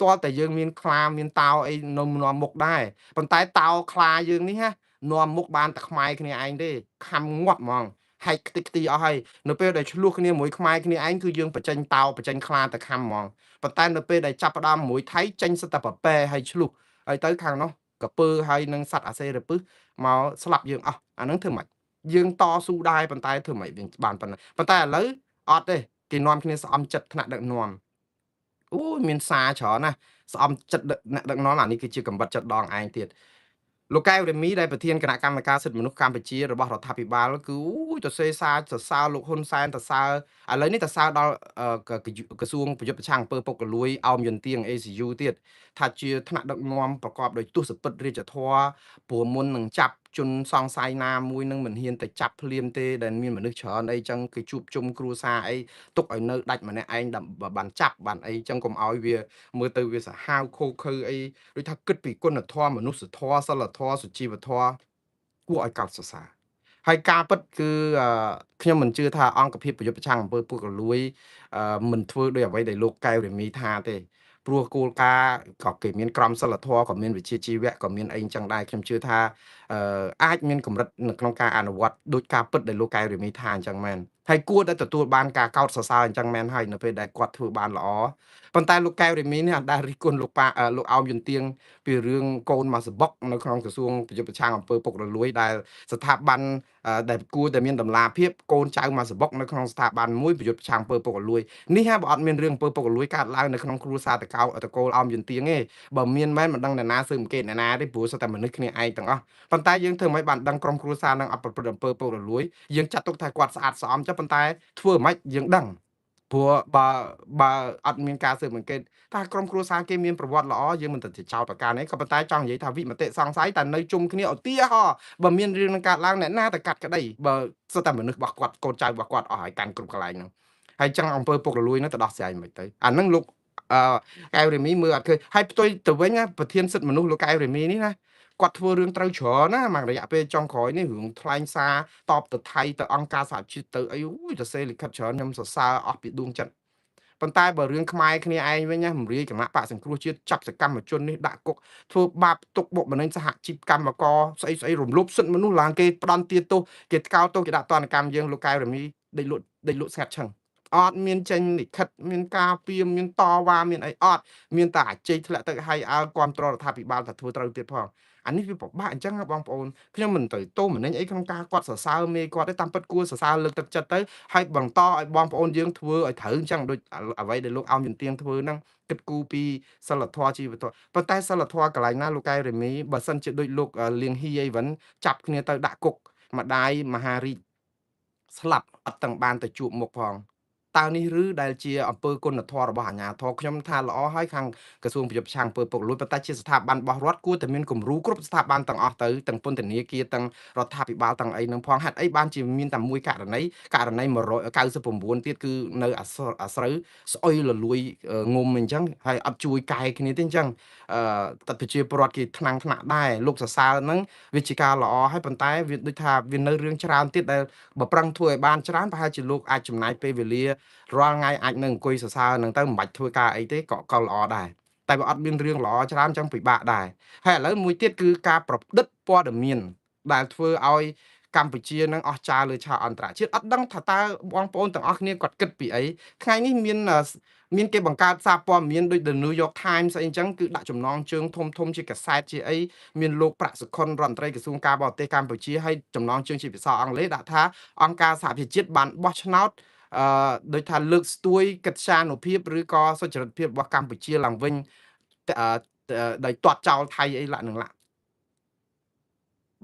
តើតែយើងមានខ្លាមានតោអីនៅនាំមុខដែរប៉ុន្តែតោខ្លាយើងនេះណានាំមុខបានតែខ្មែរគ្នាឯងទេខំងាប់ហ្មងហែកខ្ទេចខ្ទីអស់ហើយនៅពេលដែលឆ្លោះគ្នាមួយខ្មែរគ្នាឯងគឺយើងបញ្ចេញតោបញ្ចេញខ្លាទៅខំហ្មងប៉ុន្តែនៅពេលដែលចាប់ផ្ដើមមួយថៃចេញសិតតែប្រប៉ែហើយឆ្លោះហើយទៅខាងនោះកពើហើយនឹងសัตว์អាសេរពឹសមកស្លាប់យើងអស់អានឹងធ្វើម៉េចយើងតស៊ូដែរប៉ុន្តែធ្វើម៉េចវិញបានប៉ុណ្ណាប៉ុន្តែឥឡូវអត់ទេគេនាំគ្នាស្អំចិត្តថ្នាក់ដឹកនាំអូយមានសារច្រើនណាស់ស្អំចិត្តអ្នកដឹកនាំអានេះគឺជាកំបិតចិត្តដងឯងទៀតលោកកែវរេមីដែលប្រធានគណៈកម្មការសិទ្ធិមនុស្សកម្ពុជារបស់រដ្ឋាភិបាលគឺអូយទៅសេសារសរសើរលោកហ៊ុនសែនសរសើរឥឡូវនេះសរសើរដល់ក្រសួងប្រយុទ្ធប្រឆាំងអំពើពុករលួយអោមយន្តទៀង ACU ទៀតថាជាថ្នាក់ដឹកនាំប្រកបដោយទស្សពិតរាជធម៌ព្រោះមុននឹងចាប់ជនសង្ស័យណាមួយនឹងមិនហ៊ានទៅចាប់ភ្លាមទេដែលមានមនុស្សច្រើនអីចឹងគឺជួបជុំគ្រួសារអីទុកឲ្យនៅដាច់ម្នាក់ឯងដើម្បីបានចាប់បានអីចឹងកុំឲ្យវាមើលទៅវាសាហាវខូខើអីដូចថាគិតពីគុណធម៌មនុស្សធម៌សិលធម៌សុជីវធម៌គួរឲ្យកោតសរសើរហើយការពិតគឺខ្ញុំមិនជឿថាអង្គភាពប្រយុទ្ធប្រឆាំងអំពើពុករលួយមិនធ្វើដោយអ្វីដែលលោកកែវរេមីថាទេព្រោះគោលការណ៍ក៏គេមានក្រមសីលធម៌ក៏មានវិជ្ជាជីវៈក៏មានអីចឹងដែរខ្ញុំជឿថាអាចមានកម្រិតនៅក្នុងការអនុវត្តដោយការពិតដែលលោកកែវរេមីថាអញ្ចឹងមែនហើយគួរតែទទួលបានការកោតសរសើរអញ្ចឹងមែនហើយនៅពេលដែលគាត់ធ្វើបានល្អប៉ុន្តែលោកកែវរេមីនេះអត់ដែលរិះគន់លោកអោមយន្តទៀងពីរឿងកូនមកសបុកនៅក្នុងក្រសួងប្រយុទ្ធប្រឆាំងអំពើពុករលួយដែលស្ថាប័នដែលគួរតែមានតម្លាភាពកូនចៅមកសបុកនៅក្នុងស្ថាប័នមួយប្រយុទ្ធប្រឆាំងអំពើពុករលួយនេះហាបើអត់មានរឿងអំពើពុករលួយកើតឡើងនៅក្នុងគ្រួសារតកូលអោមយន្តទៀងទេបើមានមែនមិនដឹងអ្នកណាស៊ើបអង្កេតអ្នកណាទេព្រោះសុទ្ធតែមនុស្សគ្នាឯងទាំងអស់ប៉ុន្តែយើងធ្វើមិនបានដឹងក្រុមគ្រួសារនឹងអត់ប្រព្រឹត្តអំពើពុករលួយយើងចាត់ទុកថាគាត់ស្អាតស្អំចុះប៉ុន្តែធ្វើមិនយើងដឹងព្រោះបើអត់មានការស៊ើបអង្កេតថាក្រុមគ្រួសារគេមានប្រវត្តិល្អយើងមិនទៅចោទប្រកាន់ទេក៏ប៉ុន្តែចង់និយាយថាវិមតិសង្ស័យតែនៅជុំគ្នាឧទាហរណ៍បើមានរឿងនឹងកើតឡើងអ្នកណាទៅកាត់ក្តីបើសុទ្ធតែមនុស្សរបស់គាត់កូនចៅរបស់គាត់អស់ហើយកាន់គ្រប់កន្លែងហ្នឹងហើយចឹងអង្គើពុករលួយនោះទៅដោះស្រាយមិនទៅអាហ្នឹងលោកកែវរេមីមើលអត់ឃើញហើយផ្ទុយទៅវិញណាប្រធានសិទ្ធិមនុស្សលោកកែវរេមីនេះណាគាត់ធ្វើរឿងត្រូវច្រើនណាមករយៈពេលចុងក្រោយនេះរឿងថ្លែងសារតបទៅថៃទៅអង្គការសហជាតិទៅអីអូយទៅសេលិខិតច្រើនខ្ញុំសរសើរអស់ពីដួងចិត្តប៉ុន្តែបើរឿងខ្មែរគ្នាឯងវិញណាមរាយគណៈបកសង្គ្រោះជាតិចាប់សកម្មជននេះដាក់គុកធ្វើបាបទុកបុកម្នេញសហជីពកម្មករស្អីរំលោភសិទ្ធិមនុស្សឡើងគេផ្ដន់ទាទោសគេថ្កោលទោសគេដាក់ទណ្ឌកម្មយើងលោកកែវរមីដេកលក់ស្ងាត់ឈឹងអត់មានចេញលិខិតមានការពីមានតវ៉ាមានអីអត់មានតែអាជ័យធ្លាក់ទៅឲ្យអើគ្រប់គ្រងរដ្ឋាភិបាលថាធ្វើត្រូវទៀតផងអានេះវាពិបាកអញ្ចឹងបងប្អូនខ្ញុំមិនទៅទោសម្នេញអីក្នុងការគាត់សរសើរមេគាត់ទេតាមពិតគួរសរសើរលើកទឹកចិត្តទៅហើយបន្តឲ្យបងប្អូនយើងធ្វើឲ្យត្រូវអញ្ចឹងដូចអ្វីដែលលោកអោមយន្តទៀងធ្វើហ្នឹងគិតគូរពីសិលធម៌ជីវធម៌ប៉ុន្តែសិលធម៌កន្លែងណាលោកកែវរេមីបើសិនជាដូចលោកលៀងហ៊ីអីវិញចាប់គ្នាទៅដាក់គុកម្ដាយមហារាជស្លាប់អត់ទាំងបានទៅជួបមុខផង តើនេះឬដែលជាអំពើគុណធម៌របស់អាជ្ញាធរខ្ញុំថាល្អហើយខាងក្រសួងប្រយុទ្ធប្រឆាំងអំពើពុករលួយប៉ុន្តែជាស្ថាប័នរបស់រដ្ឋគួរតែមានគំរូគ្រប់ស្ថាប័នទាំងអស់ទៅទាំងពន្ធនាគារទាំងរដ្ឋាភិបាលទាំងអីនឹងផងហេតុអីបានជាមានតែមួយករណី199ទៀតគឺនៅអាស្រូវស្អុយលលួយងុំអញ្ចឹងហើយអត់ជួយកែគ្នាទេអញ្ចឹងតើប្រជាពលរដ្ឋគេថ្នាក់ដែរលោកសរសើរហ្នឹងវាជាការល្អហើយប៉ុន្តែវាដូចថាវានៅរឿងច្រើនទៀតដែលបើប្រឹងធ្វើឲ្យបានច្រើនប្រហែលជាលោកអាចចំណាយពេលវេលារាល់ថ្ងៃអាចនឹងអង្គុយសរសើរហ្នឹងទៅមិនបាច់ធ្វើការអីទេក៏ល្អដែរតែវាអត់មានរឿងល្អច្រើនចឹងពិបាកដែរហើយឥឡូវមួយទៀតគឺការប្រឌិតព័ត៌មានដែលធ្វើឲ្យកម្ពុជានឹងអស្ចារ្យលើឆាកអន្តរជាតិអត់ដឹងថាតើបងប្អូនទាំងអស់គ្នាគាត់គិតពីអីថ្ងៃនេះមានគេបង្កើតសារព័ត៌មានដូច The New York Times អីអញ្ចឹងគឺដាក់ចំណងជើងធំជាកាសែតជាអីមានលោកប្រាក់សុខុនរដ្ឋមន្ត្រីក្រសួងការបរទេសកម្ពុជាហើយចំណងជើងជាភាសាអង់គ្លេសដាក់ថាអង្គការសហប្រជាជាតិបានបោះឆ្នោតដូចថាលើកស្ទួយកិត្យានុភាពឬក៏សុចរិតភាពរបស់កម្ពុជាឡើងវិញដោយទាត់ចោលថៃអីឡាក់នឹងឡាក់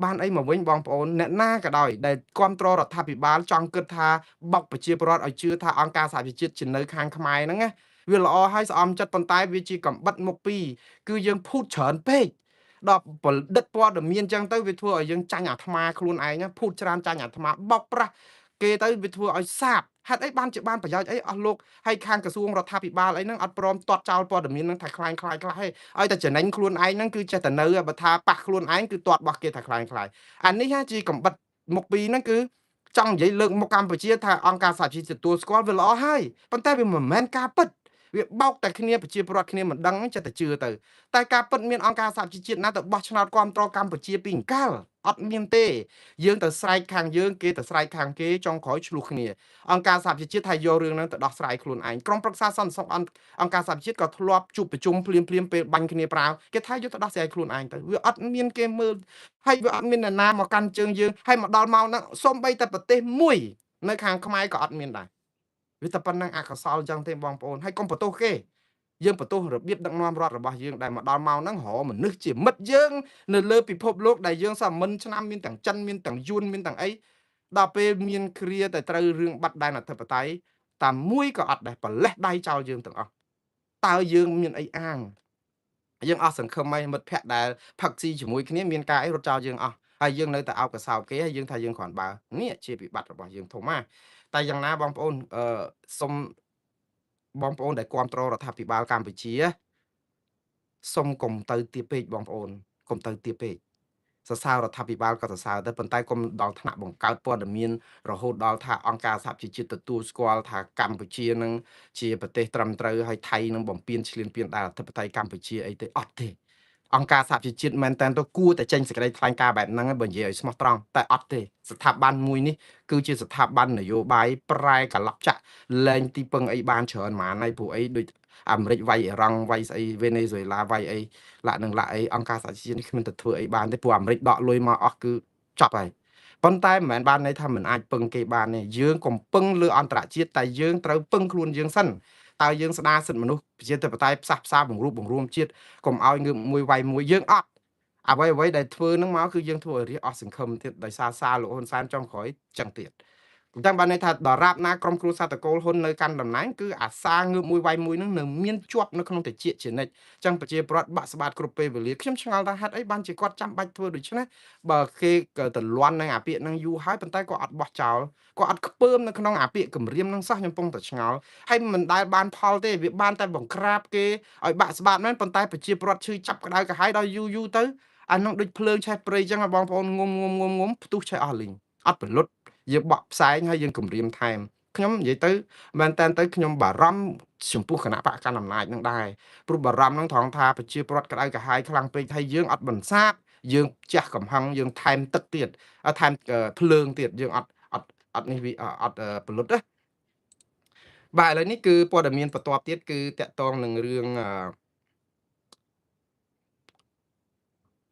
បានអីមកវិញបងប្អូនអ្នកណាក៏ដោយដែលគ្រប់គ្រងរដ្ឋាភិបាលចង់គិតថាបោកប្រជាពលរដ្ឋឲ្យជឿថាអង្គការសហប្រជាជាតិជានៅខាងខ្មែរហ្នឹងណាវាល្អហើយស្អំចិត្តប៉ុន្តែវាជាកំបិតមុខពីរគឺយើងភូតច្រើនពេកដល់ផលិតព័ត៌មានចឹងទៅវាធ្វើឲ្យយើងចាញ់អាត្មាខ្លួនឯងណាភូតច្រើនចាញ់អាត្មាបោកប្រាស់គេទៅវាធ្វើឲ្យសាបហេតុអីបានជាបានប្រយោជន៍អីអស់លោកហើយខាងក្រសួងរដ្ឋាភិបាលអីហ្នឹងអត់ព្រមទាត់ចោលព័ត៌មានហ្នឹងថាคล้ายខ្លះឯងឲ្យតែចំណេញខ្លួនឯងហ្នឹងគឺចេះតែនៅបើថាប៉ះខ្លួនឯងគឺទាត់របស់គេថាคล้ายអានេះជាកំបិតមុខពីរហ្នឹងគឺចង់និយាយលើកមុខកម្ពុជាថាអង្គការសហជីវជាតិទទួលស្គាល់វាល្អហើយប៉ុន្តែវាមិនមែនការពិតវាបោកតែគ្នាប្រជាពលរដ្ឋគ្នាមិនដឹងចេះតែជឿទៅតែការពិតមានអង្គការសហជីវជាតិណាទៅបោះឆ្នោតគ្រប់គ្រងកម្ពុជាពីអង្កលអត់មានទេយើងទៅស្រែកខាងយើងគេទៅស្រែកខាងគេចុងក្រោយឆ្លោះគ្នាអង្គការសហជីវជាតិថាយករឿងហ្នឹងទៅដោះស្រាយខ្លួនឯងក្រុមប្រឹក្សាសន្តិសុខអង្គការសហជីវជាតិក៏ធ្លាប់ជួបប្រជុំភ្លាមពេលបាញ់គ្នាប្រាវគេថាយកទៅដោះស្រាយខ្លួនឯងទៅវាអត់មានគេមើលហើយវាអត់មានអ្នកណាមកកាន់ជើងយើងហើយមកដល់មកហ្នឹងសូម្បីតែប្រទេសមួយនៅខាងខ្មែរក៏អត់មានដែរវាតែប៉ុណ្ណឹងអកុសលចឹងទេបងប្អូនហើយកុំបន្ទោសគេយើងបន្ទោសរបៀបដឹកនាំរដ្ឋរបស់យើងដែលមកដល់មកហ្នឹងរកមនុស្សជាមិត្តយើងនៅលើពិភពលោកដែលយើងសាមញ្ញឆ្នាំមានទាំងចិនមានទាំងយួនមានទាំងអីដល់ពេលមានគ្រាតែត្រូវរឿងបាត់ដែនអធិបតេយ្យតែមួយក៏អត់ដែរប្រលេះដៃចោលយើងទាំងអស់តើយើងមានអីអាងយើងអស់សង្ឃឹមហើយមិត្តភ័ក្តិដែលផឹកស៊ីជាមួយគ្នាមានការអីរត់ចោលយើងអស់ហើយយើងនៅតែអោបកសោបគេហើយយើងថាយើងគ្រាន់បើនេះជាវិបត្តិរបស់យើងធំណាស់តែយ៉ាងណាបងប្អូនសុំបងប្អូនដែលគ្រប់គ្រងរដ្ឋាភិបាលកម្ពុជាសុំកុំទៅទាបពេកបងប្អូនកុំទៅទាបពេកសរសើររដ្ឋាភិបាលក៏សរសើរដែរប៉ុន្តែកុំដល់ថ្នាក់បង្កើតព័ត៌មានរហូតដល់ថាអង្គការសហជីវជាតិទទួលស្គាល់ថាកម្ពុជានឹងជាប្រទេសត្រឹមត្រូវហើយថៃនឹងបំពានឈ្លានពានដល់អធិបតេយ្យកម្ពុជាអីទេអត់ទេអង្គការសហជីវជាតិមែនតើទៅគួរតែចេញសេចក្តីថ្លែងការណ៍បែបហ្នឹងបើនិយាយឲ្យស្មោះត្រង់តែអត់ទេស្ថាប័នមួយនេះគឺជាស្ថាប័ននយោបាយប្រែកឡប់ចាក់លែងទីពឹងអីបានច្រើនហ្មងហើយព្រោះអីដូចអាមេរិកវាយអ៊ីរ៉ង់វាយស្អីវេណេស៊ុយឡាវាយអីឡាក់នឹងឡាក់អីអង្គការសហជីវជាតិនេះគ្មានទៅធ្វើអីបានទេព្រោះអាមេរិកដកលុយមកអស់គឺចប់ហើយប៉ុន្តែមិនមែនបានន័យថាមិនអាចពឹងគេបានទេយើងកុំពឹងលើអន្តរជាតិតែយើងត្រូវពឹងខ្លួនយើងសិនតើយើងស្ដារសិទ្ធិមនុស្សប្រជាធិបតេយ្យផ្សះផ្សាបង្រួបបង្រួមជាតិកុំឲ្យងើបមួយវាយមួយយើងអត់អ្វីដែលធ្វើនឹងមកគឺយើងធ្វើឲ្យរាជអស់សង្ឃឹមទៀតដោយសារលោកហ៊ុនសែនចុងក្រោយចឹងទៀតអញ្ចឹងបានន័យថាដរាបណាក្រុមគ្រួសារតកូលហ៊ុននៅកាន់តំណែងគឺអាសាងើបមួយវាយមួយនឹងនៅមានជាប់នៅក្នុងតិចជានិច្ចអញ្ចឹងប្រជាប្រដ្ឋបាក់ស្បាតគ្រប់ពេលវេលាខ្ញុំឆ្ងល់ថាហេតុអីបានជាគាត់ចាំបាច់ធ្វើដូច្នេះបើគេក៏ទលាន់នឹងអាពាកនឹងយូរហើយប៉ុន្តែក៏អត់បោះចោលក៏អត់ខ្ពើមនៅក្នុងអាពាកគម្រាមនឹងសោះខ្ញុំពងតែឆ្ងល់ហើយមិនដែលបានផលទេវាបានតែបង្ក្រាបគេឲ្យបាក់ស្បាតមែនប៉ុន្តែប្រជាប្រដ្ឋឈឺចាប់ក្តៅក្រហាយដល់យូរទៅអានោះដូចភ្លើងឆេះព្រៃអញ្ចឹងបងប្អូនងុំផ្ទុះឆេះអស់លីងអត់ប្រលត់យើងបក់ផ្សែងហើយយើងគម្រាមថែមខ្ញុំនិយាយទៅមែនតើទៅខ្ញុំបារម្ភចំពោះគណៈបកកណ្ដាលអំណាចនឹងដែរព្រោះបារម្ភនឹងត្រង់ថាប្រជាពលរដ្ឋក្តៅក្រហាយខ្លាំងពេកហើយយើងអត់បន្សាបយើងជះកំហឹងយើងថែមទឹកទៀតថែមភ្លើងទៀតយើងអត់នេះវាអត់ប្រលត់ណាបាទឥឡូវនេះគឺព័ត៌មានបន្ទាប់ទៀតគឺតកតងនឹងរឿង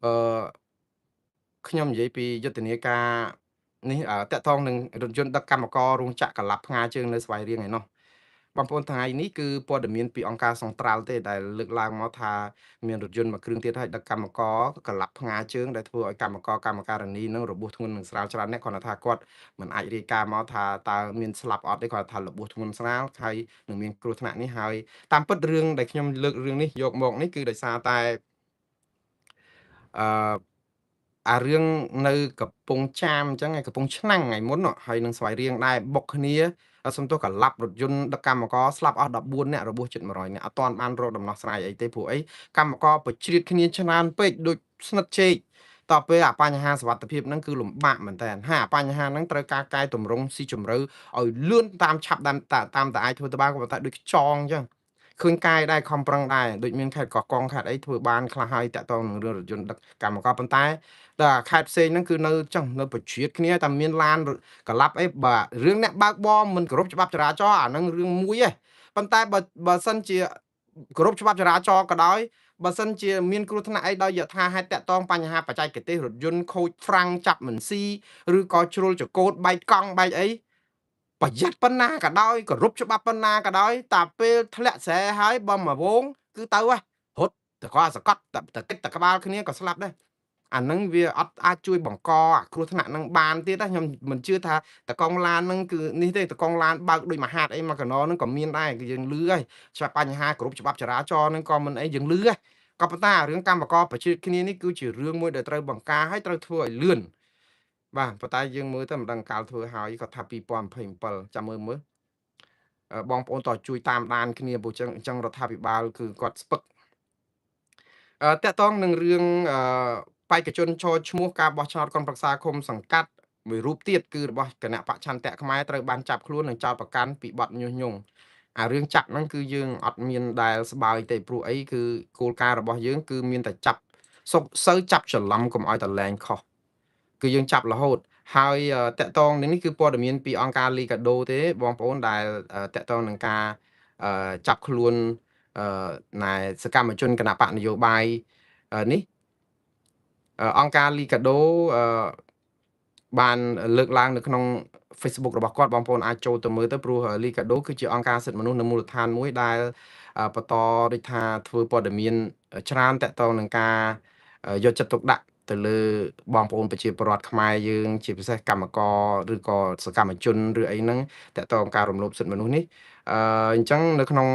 អឺខ្ញុំនិយាយពីយុទ្ធនាការនេះតកតងនឹងរថយន្តដឹកកម្មកររោងចក្រកន្លាប់ផ្ងាជើងនៅស្វាយរៀងឯណោះ បងប្អូនថ្ងៃនេះគឺព័ត៌មានពីអង្គការសង្ត្រាល់ទេដែលលើកឡើងមកថាមានរថយន្តមួយគ្រឿងទៀតហើយដឹកកម្មករកន្លាប់ផ្ងាជើងដែលធ្វើឲ្យកម្មការិនីនឹងរបួសធ្ងន់នឹងស្រាលច្រើនអ្នកគាត់ថាគាត់មិនអាចរាយការណ៍មកថាតើមានស្លាប់អត់ទេគាត់ថារបួសធ្ងន់ស្រាលហើយនឹងមានគ្រោះថ្នាក់នេះហើយតាមពិតរឿងដែលខ្ញុំលើករឿងនេះយកមកនេះគឺដោយសារតែអឺរឿងនៅកំពង់ចាមអញ្ចឹងឯងកំពង់ឆ្នាំងថ្ងៃមុនហើយនឹងស្វាយរៀងដែរបុកគ្នាសំទោសកលាប់រថយន្តដឹកកម្មករស្លាប់អស់14នាក់របួសជិត100នាក់អត់ទាន់បានរកដំណោះស្រាយអីទេព្រោះអីកម្មករប្រជ្រៀតគ្នាច្រើនពេកដូចស្និទ្ធជែកតទៅពេលបញ្ហាសុវត្ថិភាពហ្នឹងគឺលំបាកមែនតើហើយបញ្ហាហ្នឹងត្រូវការកែតម្រង់ស៊ីជម្រៅឲ្យលឿនតាមឆាប់តាមតែអាចធ្វើទៅបានក៏ប៉ុន្តែដូចខ្យងអញ្ចឹងឃើញកាយដែរខំប្រឹងដែរដូចមានខេត្តកោះកុងខេត្តអីធ្វើបានខ្លះហើយតាក់ទងនឹងរឿងរថយន្តដឹកកម្មករប៉ុន្តែតែខេត្តផ្សេងហ្នឹងគឺនៅចឹងនៅប្រជ្រៀតគ្នាតែមានឡានកលាប់អីបាទរឿងអ្នកបើកបរមិនគោរពច្បាប់ចរាចរណ៍អាហ្នឹងរឿងមួយឯងប៉ុន្តែបើសិនជាគោរពច្បាប់ចរាចរណ៍ក៏ដោយបើសិនជាមានគ្រោះថ្នាក់អីដោយយថាហេតុតាក់ទងបញ្ហាបច្ចេកទេសរថយន្តខូចហ្វ្រាំងចាប់មិនស៊ីឬក៏ជ្រុលចកូតបែកកង់បែកអីប្រយ័ត្នប៉ុណ្ណាក៏ដោយគោរពច្បាប់ប៉ុណ្ណាក៏ដោយតែពេលធ្លាក់ស្រែហើយបើមកវងគឺទៅហ៎រត់តកសកត់តកិតតក្បាលគ្នាក៏ស្លាប់ដែរអាហ្នឹងវាអត់អាចជួយបង្កអាគ្រោះថ្នាក់នឹងបានទៀតណាខ្ញុំមិនជឿថាតកង់ឡានហ្នឹងគឺនេះទេតកង់ឡានបើកដោយមហាតអីមកកណោហ្នឹងក៏មានដែរគឺយើងលឺហើយច្បាប់បញ្ហាគ្រប់ច្បាប់ចរាចរណ៍ហ្នឹងក៏មិនអីយើងលឺហើយក៏ប៉ុន្តែរឿងកម្មករប្រជាគ្នានេះគឺជារឿងមួយដែលត្រូវបង្ការហើយត្រូវធ្វើឲ្យលឿនបាទប៉ុន្តែយើងមើលទៅមិនដឹងកាលធ្វើហើយគាត់ថា2027ចាំមើលបងប្អូនតើជួយតាមដានគ្នាព្រោះអញ្ចឹងរដ្ឋាភិបាលគឺគាត់ស្ពឹកតកតងនឹងរឿងបេក្ខជនចូលឈ្មោះការបោះឆ្នោតក្រុមប្រឹក្សាឃុំសង្កាត់មួយរូបទៀតគឺរបស់គណៈបច្ឆន្ទៈខ្មែរត្រូវបានចាប់ខ្លួននិងចោទប្រកាន់ពីបទញុះញង់រឿងចាប់ហ្នឹងគឺយើងអត់មានដែលស្បើយទេព្រោះអីគឺគោលការណ៍របស់យើងគឺមានតែចាប់សូវចាប់ច្រឡំកុំឲ្យតលែងខុសគឺយើងចាប់រហូតហើយតកតងនេះគឺព័ត៌មានពីអង្គការ Liga do ទេបងប្អូនដែលតកតងនឹងការចាប់ខ្លួនណែសកម្មជនគណៈបកនយោបាយនេះអង្គការ Liga do បានលើកឡើងនៅក្នុង Facebook របស់គាត់បងប្អូនអាចចូលទៅមើលទៅព្រោះ Liga do គឺជាអង្គការសិទ្ធិមនុស្សនៅមូលដ្ឋានមួយដែលបន្តដូចថាធ្វើព័ត៌មានច្រើនតកតងនឹងការយកចិត្តទុកដាក់ទៅលើបងប្អូនប្រជាពលរដ្ឋខ្មែរយើងជាពិសេសកម្មករឬក៏សកម្មជនឬអីហ្នឹងតកតងការរំលោភសិទ្ធិមនុស្សនេះអញ្ចឹងនៅក្នុង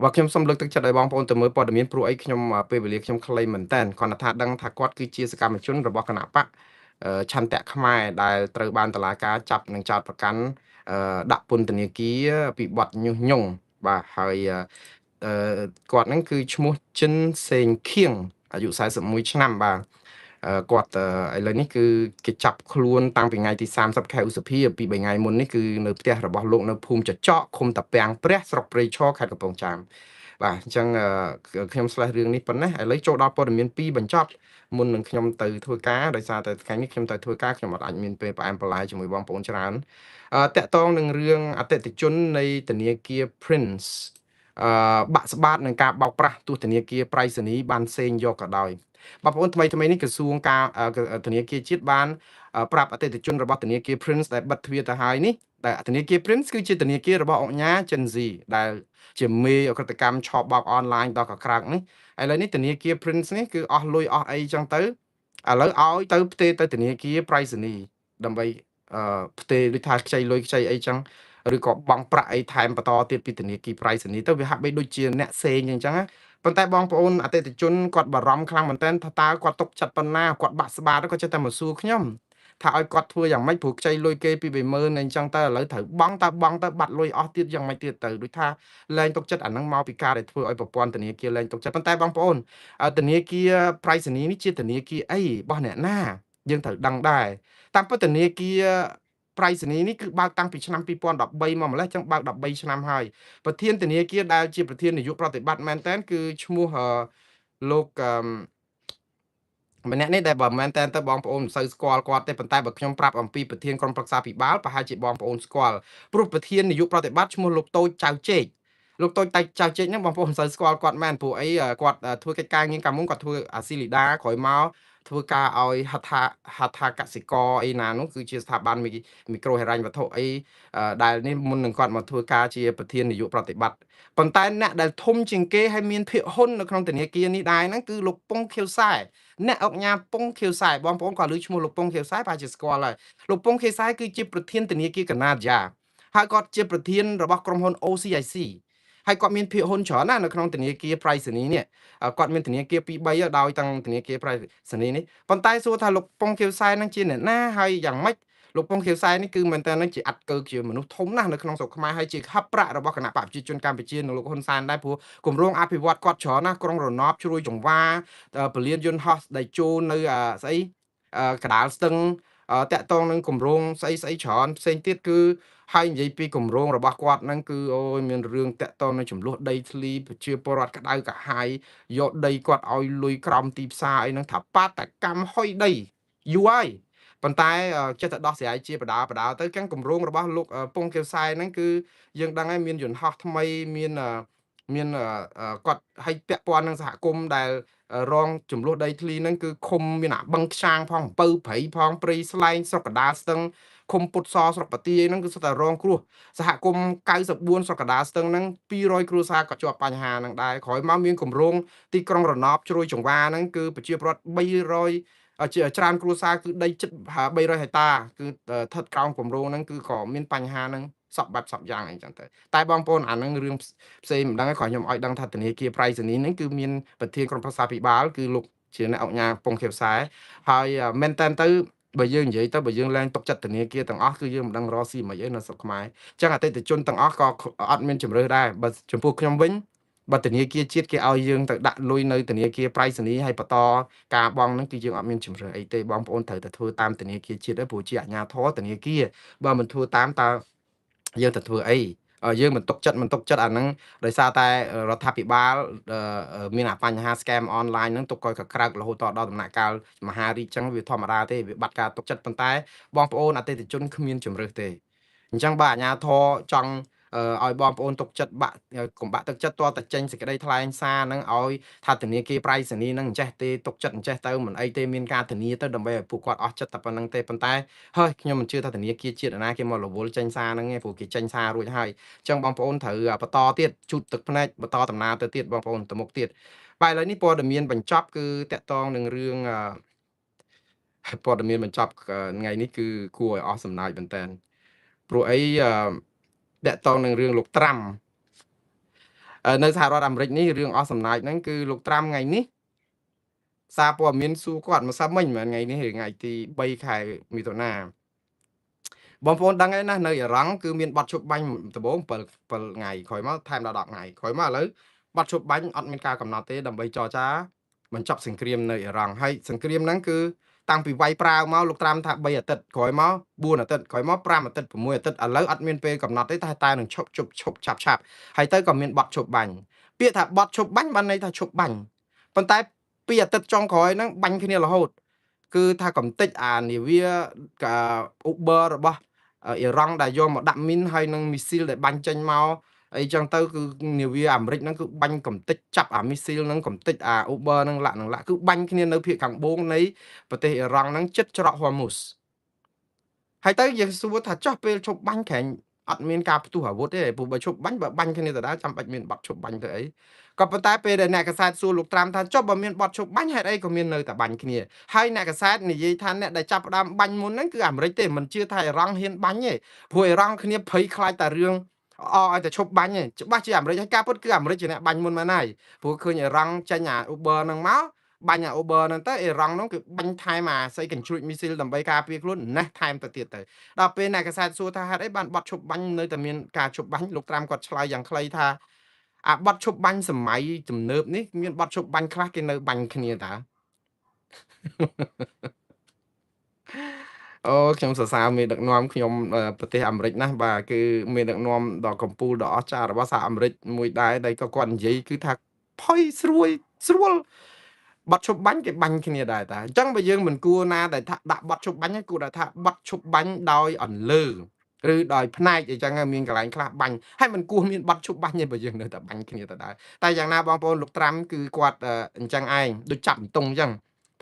បាទខ្ញុំសូមលើកទឹកចិត្តឲ្យបងប្អូនទៅមើលព័ត៌មានព្រោះអីខ្ញុំពេលវេលាខ្ញុំខ្លីមែនតើគាត់ថាដឹងថាគាត់គឺជាសកម្មជនរបស់គណៈបកឆន្ទៈខ្មែរដែលត្រូវបានតុលាការចាប់និងចោទប្រកាន់ដាក់ពន្ធនាគារពីបទញុះញង់បាទហើយគាត់ហ្នឹងគឺឈ្មោះចិនសេងខៀងអាយុ41ឆ្នាំបាទគាត់ឥឡូវនេះគឺគេចាប់ខ្លួនតាំងពីថ្ងៃទី30ខែឧសភាពី3ថ្ងៃមុននេះគឺនៅផ្ទះរបស់លោកនៅភូមិចចកឃុំតាពាំងព្រះស្រុកព្រៃឈរខេត្តកំពង់ចាមបាទអញ្ចឹងខ្ញុំស្លេះរឿងនេះប៉ុណ្ណេះឥឡូវចូលដល់ព័ត៌មាន2បញ្ចប់មុននឹងខ្ញុំទៅធ្វើការដោយសារតែថ្ងៃនេះខ្ញុំទៅធ្វើការខ្ញុំអត់អាចមានពេលផ្អែមបន្លាយជាមួយបងប្អូនច្រើនតកតងនឹងរឿងអតិថិជននៃធនាគារ Prince បាក់ស្បាតនឹងការបោកប្រាស់ទស្សនាគារប្រៃសណីបានសេងយកក៏ដោយបងប្អូនថ្មីនេះក្រសួងការធនាគារជាតិបានប្រាប់អតិថិជនរបស់ធនាគារ Prince ដែលបិទទ្វារទៅហើយនេះដែលធនាគារ Prince គឺជាធនាគាររបស់អង្គការ Gen Z ដែលជាមេអក្រិតកម្មឆបបោកអនឡាញដល់កក្រើកនេះឥឡូវនេះធនាគារ Prince នេះគឺអស់លុយអស់អីចឹងទៅឥឡូវឲ្យទៅផ្ទេរទៅធនាគារប្រៃសណីដើម្បីផ្ទេរដូចថាខ្ចីលុយខ្ចីអីចឹងឬក៏បង់ប្រាក់អីថែមបន្តទៀតពីធនាគារប្រៃសណីទៅវាហាក់បីដូចជាអ្នកសេងអញ្ចឹងណាប៉ុន្តែបងប្អូនអតិថិជនគាត់បារម្ភខ្លាំងមែនទែនថាតើគាត់ទុកចិត្តប៉ុណ្ណាគាត់បាក់ស្បាតគាត់ចេះតែមកសួរខ្ញុំថាឲ្យគាត់ធ្វើយ៉ាងម៉េចព្រោះខ្ចីលុយគេពី20000អញ្ចឹងទៅឥឡូវត្រូវបង់ទៅបាត់លុយអស់ទៀតយ៉ាងម៉េចទៀតទៅដូចថាលែងទុកចិត្តអាហ្នឹងមកពីការដែលធ្វើឲ្យប្រព័ន្ធធនាគារលែងទុកចិត្តប៉ុន្តែបងប្អូនធនាគារប្រៃសណីនេះជាធនាគារអីរបស់អ្នកណាយើងត្រូវដឹងដែរតាមពិតធនាគារប្រៃសណីនេះគឺបើកតាំងពីឆ្នាំ2013មកម្លេះចឹងបើក13ឆ្នាំហើយប្រធានធនាគារដែលជាប្រធាននាយកប្រតិបត្តិមែនតើគឺឈ្មោះលោកម្នាក់នេះដែលបើមែនតើទៅបងប្អូនមិនសូវស្គាល់គាត់ទេប៉ុន្តែបើខ្ញុំប្រាប់អំពីប្រធានក្រុមប្រឹក្សាពិបាលប្រហែលជាបងប្អូនស្គាល់ព្រោះប្រធាននាយកប្រតិបត្តិឈ្មោះលោកតូចចៅជែកលោកតូចចៅជែកហ្នឹងបងប្អូនមិនសូវស្គាល់គាត់មែនព្រោះអីគាត់ធ្វើកិច្ចការងារកាលមុនគាត់ធ្វើអាស៊ីលីដាក្រោយមក ធ្វើការឲ្យហដ្ឋាកសិករអីណានោះគឺជាស្ថាប័នមីក្រូហិរញ្ញវត្ថុអីដែលនេះមុននឹងគាត់មកធ្វើការជាប្រធាននាយកប្រតិបត្តិប៉ុន្តែអ្នកដែលធំជាងគេហើយមានភាគហ៊ុននៅក្នុងធនាគារនេះដែរហ្នឹងគឺលោកប៉ុងខៀវសែអ្នកអង្គការប៉ុងខៀវសែបងប្អូនក៏ឮឈ្មោះលោកប៉ុងខៀវសែប្រហែលជាស្គាល់ហើយលោកប៉ុងខៀវសែគឺជាប្រធានធនាគារកណាឌយ៉ាហើយគាត់ជាប្រធានរបស់ក្រុមហ៊ុន OCIC ហើយគាត់មានភាគហ៊ុនច្រើនណាស់នៅក្នុងធនាគារប្រៃសណីនេះគាត់មានធនាគារ2 3ដោយទាំងធនាគារប្រៃសណីនេះប៉ុន្តែសួរថាលោកប៉ុងខៀវសែនឹងជាអ្នកណាហើយយ៉ាងម៉េចលោកប៉ុងខៀវសែនេះគឺមែនតើនឹងជាអត្តកើជាមនុស្សធំណាស់នៅក្នុងស្រុកខ្មែរហើយជាហັບប្រាក់របស់គណៈបកប្រជាជនកម្ពុជានិងលោកហ៊ុនសែនដែរព្រោះគម្រោងអភិវឌ្ឍគាត់ច្រើនណាស់ក្រុងរណបជ្រួយចង្វាពលានយន្តហោះដៃជោនៅស្អីកដាលស្ទឹងតាក់ទងនឹងគម្រោងស្អីច្រើនផ្សេងទៀតគឺហើយនិយាយពីគម្រោងរបស់គាត់ហ្នឹងគឺអូយមានរឿងតាក់ទងនឹងចំនួនដីធ្លីប្រជាពលរដ្ឋក្តៅក្រហាយយកដីគាត់ឲ្យលុយក្រោមទីផ្សារអីហ្នឹងថាបាតកម្មហុយដីយូរហើយប៉ុន្តែចិត្តទៅដោះស្រាយជាបដាទៅចឹងគម្រោងរបស់លោកប៉ុងខៀវសែហ្នឹងគឺយើងដឹងហើយមានយន្តហោះថ្មីមានគាត់ឲ្យពាក់ព័ន្ធនឹងសហគមន៍ដែលរងចំនួនដីធ្លីហ្នឹងគឺឃុំមានអាបឹងខ្សាងផងអំពៅព្រៃផងព្រៃស្លែងស្រុកកដាលស្ទឹងឃុំពុតសស្រុកបាទីហ្នឹងគឺសុទ្ធតែរងគ្រោះសហគមន៍94ស្រុកកដាលស្ទឹងហ្នឹង200គ្រួសារក៏ជាប់បញ្ហាហ្នឹងដែរក្រោយមកមានគម្រោងទីក្រុងរណបជ្រួយចង្វាហ្នឹងគឺប្រជាពលរដ្ឋ300ជាច្រើនគ្រួសារគឺដីជិត300ហិកតាគឺស្ថិតក្រោមគម្រោងហ្នឹងគឺក៏មានបញ្ហាហ្នឹងសពបែបសពយ៉ាងអីចឹងទៅតែបងប្អូនអាហ្នឹងរឿងផ្សេងមិនដឹងហើយខ្ញុំឲ្យដឹងថាធនាគារប្រៃសណីហ្នឹងគឺមានប្រធានក្រុមប្រឹក្សាភិបាលគឺលោកជាអ្នកអង្គការប៉ុងខៀវខ្សែហើយមែនតើទៅបើយើងនិយាយទៅបើយើងឡើងទុកចិត្តធនាគារទាំងអស់គឺយើងមិនដឹងរកស៊ីមិនអីនៅស្រុកខ្មែរអញ្ចឹងអតិថិជនទាំងអស់ក៏អត់មានជំរឿដែរបើចំពោះខ្ញុំវិញបើធនាគារជាតិគេឲ្យយើងទៅដាក់លុយនៅធនាគារប្រៃសណីហើយបន្តការបង់ហ្នឹងគឺយើងអត់មានជំរឿអីទេបងប្អូនត្រូវតែធ្វើតាមធនាគារជាតិដែរព្រោះជាអាជ្ញាធរធនាគារបើមិនធ្វើតាមតើយើងទៅធ្វើអីយើងមិនទុកចិត្តអាហ្នឹងដោយសារតែរដ្ឋាភិបាលមានអាបញ្ហា scam online ហ្នឹងទុកឲ្យកក្រើករហូតដល់ដំណាក់កាលមហារីកចឹងវាធម្មតាទេវាបាត់ការទុកចិត្តប៉ុន្តែបងប្អូនអតិថិជនគ្មានជំរឿសទេអញ្ចឹងបើអាជ្ញាធរចង់ឲ្យបងប្អូនទុកចិត្តកុំបាក់ទឹកចិត្តទាល់តែចេញសេចក្តីថ្លែងសារហ្នឹងឲ្យថាធនាគារប្រៃសណីហ្នឹងអញ្ចេះទេទុកចិត្តអញ្ចេះទៅមិនអីទេមានការធានាទៅដើម្បីឲ្យពួកគាត់អស់ចិត្តតែប៉ុណ្្នឹងទេប៉ុន្តែហើយខ្ញុំមិនជឿថាធនាគារជាតិណាគេមករវល់ចេញសារហ្នឹងទេព្រោះគេចេញសាររួចហើយអញ្ចឹងបងប្អូនត្រូវបន្តទៀតជូតទឹកភ្នែកបន្តដំណើរទៅទៀតបងប្អូនទៅមុខទៀតបាទឥឡូវនេះព័ត៌មានបញ្ចប់គឺតកតងនឹងរឿងព័ត៌មានបញ្ចប់ថ្ងៃនេះគឺគួរឲ្យអស់សំណើចមែនតើព្រោះអីតកតងនឹងរឿងលោកត្រាំនៅសហរដ្ឋអាមេរិកនេះរឿងអស់សំណើចហ្នឹងគឺលោកត្រាំថ្ងៃនេះសារព័ត៌មានសួរគាត់ម្សិលមិញមិនមែនថ្ងៃនេះទេថ្ងៃទី3ខែមិថុនាបងប្អូនដឹងហើយណានៅអ៊ីរ៉ង់គឺមានបទឈប់បាញ់ដំបូង7ថ្ងៃក្រោយមកថែមដល់10ថ្ងៃក្រោយមកឥឡូវបទឈប់បាញ់អត់មានការកំណត់ទេដើម្បីចរចាបញ្ចប់សង្គ្រាមនៅអ៊ីរ៉ង់ហើយសង្គ្រាមហ្នឹងគឺតាំងពីវាយប្រាវមកលោកត្រាំថា3អាទិត្យក្រោយមក4អាទិត្យក្រោយមក5អាទិត្យ6អាទិត្យឥឡូវអត់មានពេលកំណត់ទេតែនឹងឈប់ឆាប់ហើយទៅក៏មានបទឈប់បាញ់ពាក្យថាបទឈប់បាញ់បានន័យថាឈប់បាញ់ប៉ុន្តែ2អាទិត្យចុងក្រោយហ្នឹងបាញ់គ្នារហូតគឺថាកំតិចអានាវា Uber របស់អ៊ីរ៉ង់ដែលយកមកដាក់មីនហើយនឹងមីស៊ីលដែលបាញ់ចេញមកអីចឹងទៅគឺនាវាអាមេរិកហ្នឹងគឺបាញ់កំតិចចាប់អាមីស៊ីលហ្នឹងកំតិចអា Uber ហ្នឹងលាក់គឺបាញ់គ្នានៅភាគខាងបូងនៃប្រទេសអ៊ីរ៉ង់ហ្នឹងជិតច្រក Hormuz ហើយទៅយើងសួរថាចោះពេលឈប់បាញ់ក្រែងអត់មានការផ្ទុះអាវុធទេព្រោះបើឈប់បាញ់បើបាញ់គ្នាដដែលចាំបាច់មានបទឈប់បាញ់ទៅអីក៏ប៉ុន្តែពេលដែលអ្នកកសែតសួរលោកត្រាំថាចុះបើមានបទឈប់បាញ់ហេតុអីក៏មាននៅតែបាញ់គ្នាហើយអ្នកកសែតនិយាយថាអ្នកដែលចាប់ផ្ដើមបាញ់មុនហ្នឹងគឺអាមេរិកទេមិនជឿថាអ៊ីរ៉ង់ហ៊ានបាញ់ទេព្រោះអ៊ីរ៉ង់គ្នាភ័យខ្លាចតែរឿងឲ្យតែឈប់បាញ់ទេច្បាស់ជាអាមេរិកហើយការពិតគឺអាមេរិកជាអ្នកបាញ់មុនមែនហើយព្រោះឃើញអ៊ីរ៉ង់ចេញអា Uber ហ្នឹងមកបាញ់អា Uber ហ្នឹងទៅអ៊ីរ៉ង់ហ្នឹងគឺបាញ់ថែមអាស្អីកញ្ជ្រួចមីស៊ីលដើម្បីការពារខ្លួនណេះថែមទៅទៀតទៅដល់ពេលអ្នកកសែតសួរថាហេតុអីបានបត់ឈប់បាញ់នៅតែមានការឈប់បាញ់លោកត្រាំគាត់ឆ្លើយយ៉ាងខ្លីថាអាបត់ឈប់បាញ់សម័យទំនើបនេះមានបត់ឈប់បាញ់ខ្លះគេនៅបាញ់គ្នាតើអូខ្ញុំសរសើរមេដឹកនាំខ្ញុំប្រទេសអាមេរិកណាស់បាទគឺមេដឹកនាំដ៏កំពូលដ៏អស្ចារ្យរបស់សហអាមេរិកមួយដែរដែលក៏គាត់និយាយគឺថាផុយស្រួលបត់ឈប់បាញ់គេបាញ់គ្នាដែរតាអញ្ចឹងបើយើងមិនគួរណាដែលថាដាក់បត់ឈប់បាញ់គួរតែថាបត់ឈប់បាញ់ដោយអន្លើឬដោយផ្នែកអញ្ចឹងមានកន្លែងខ្លះបាញ់ហើយមិនគួរមានបត់ឈប់បាញ់ទេបើយើងនៅតែបាញ់គ្នាទៅដែរតែយ៉ាងណាបងប្អូនលោកត្រាំគឺគាត់អញ្ចឹងឯងដូចចាប់បន្ទង់អញ្ចឹង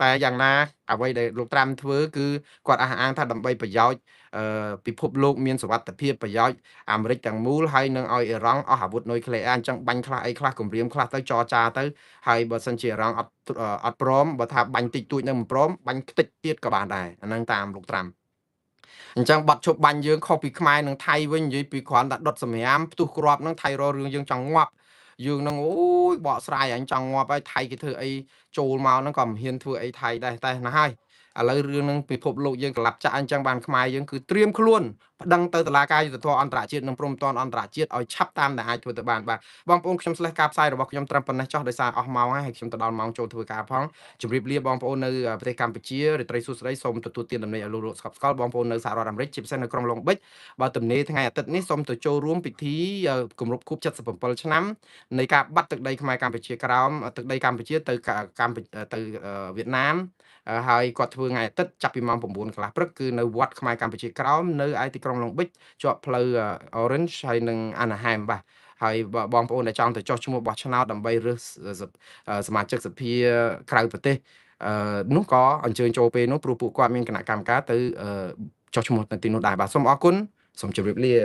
តែយ៉ាងណាអ្វីដែលលោកត្រាំធ្វើគឺគាត់អះអាងថាដើម្បីប្រយោជន៍ពិភពលោកមានសុវត្ថិភាពប្រយោជន៍អាមេរិកទាំងមូលហើយនឹងឲ្យអ៊ីរ៉ង់អស់អាវុធនុយក្លេអ៊ែរអញ្ចឹងបាញ់ខ្លះអីខ្លះគម្រាមខ្លះទៅចរចាទៅហើយបើសិនជាអ៊ីរ៉ង់អត់ព្រមបើថាបាញ់តិចតួចនៅមិនព្រមបាញ់ខ្ទេចទៀតក៏បានដែរអាហ្នឹងតាមលោកត្រាំអញ្ចឹងបတ်ឈប់បាញ់យើងខុសពីខ្មែរនិងថៃវិញនិយាយពីគ្រាន់តែដុតសម្រាមផ្ទុះគ្រាប់ហ្នឹងថៃរករឿងយើងចង់ងាប់យើងនឹងអូយបកស្រាយអញចង់ងាប់ហើយថៃគេធ្វើអីចូលមកហ្នឹងក៏មិនហ៊ានធ្វើអីថៃដែរតែណាស់ហើយឥឡូវរឿងហ្នឹងពិភពលោកយើងក្លាប់ចាក់អញ្ចឹងបានខ្មែរយើងគឺត្រៀមខ្លួនប្តឹងទៅតុលាការយុត្តិធម៌អន្តរជាតិនិងព្រំប្រទានអន្តរជាតិឲ្យឆាប់តាមដែលអាចធ្វើទៅបានបាទបងប្អូនខ្ញុំស្លេះការផ្សាយរបស់ខ្ញុំត្រឹមប៉ុណ្ណេះចុះដោយសារអស់ម៉ោងហើយខ្ញុំទៅដល់ម៉ោងចូលធ្វើការផងជម្រាបលាបងប្អូននៅប្រទេសកម្ពុជារាត្រីសួស្តីសូមទទួលទានដំណេកឲ្យលោកស្កប់ស្កល់បងប្អូននៅសហរដ្ឋអាមេរិកជាពិសេសនៅក្រុងឡុងបិចបើទំនេរថ្ងៃអាទិត្យនេះសូមទៅចូលរួមពិធីគម្រប់ខួប77ឆ្នាំនៃការបាត់ទឹកដីខ្មែរកម្ពុជាក្រោមទឹកដីកម្ពុជាទៅទៅវៀតណាមហើយគាត់ធ្វើថ្ងៃអាទិត្យចាប់ពីម៉ោង9កន្លះព្រឹកគឺនៅវត្តខ្មែរកម្ពុជាក្រោមនៅឯទីក្រុងឡុងបិចជាប់ផ្លូវ Orange ហើយនិង Anaheim បាទហើយបងប្អូនដែលចង់ទៅចុះឈ្មោះបោះឆ្នោតដើម្បីរើសសមាជិកសភាក្រៅប្រទេសនោះក៏អញ្ជើញចូលពេលនោះព្រោះពួកគាត់មានគណៈកម្មការទៅចុះឈ្មោះនៅទីនោះដែរបាទសូមអរគុណសូមជម្រាបលា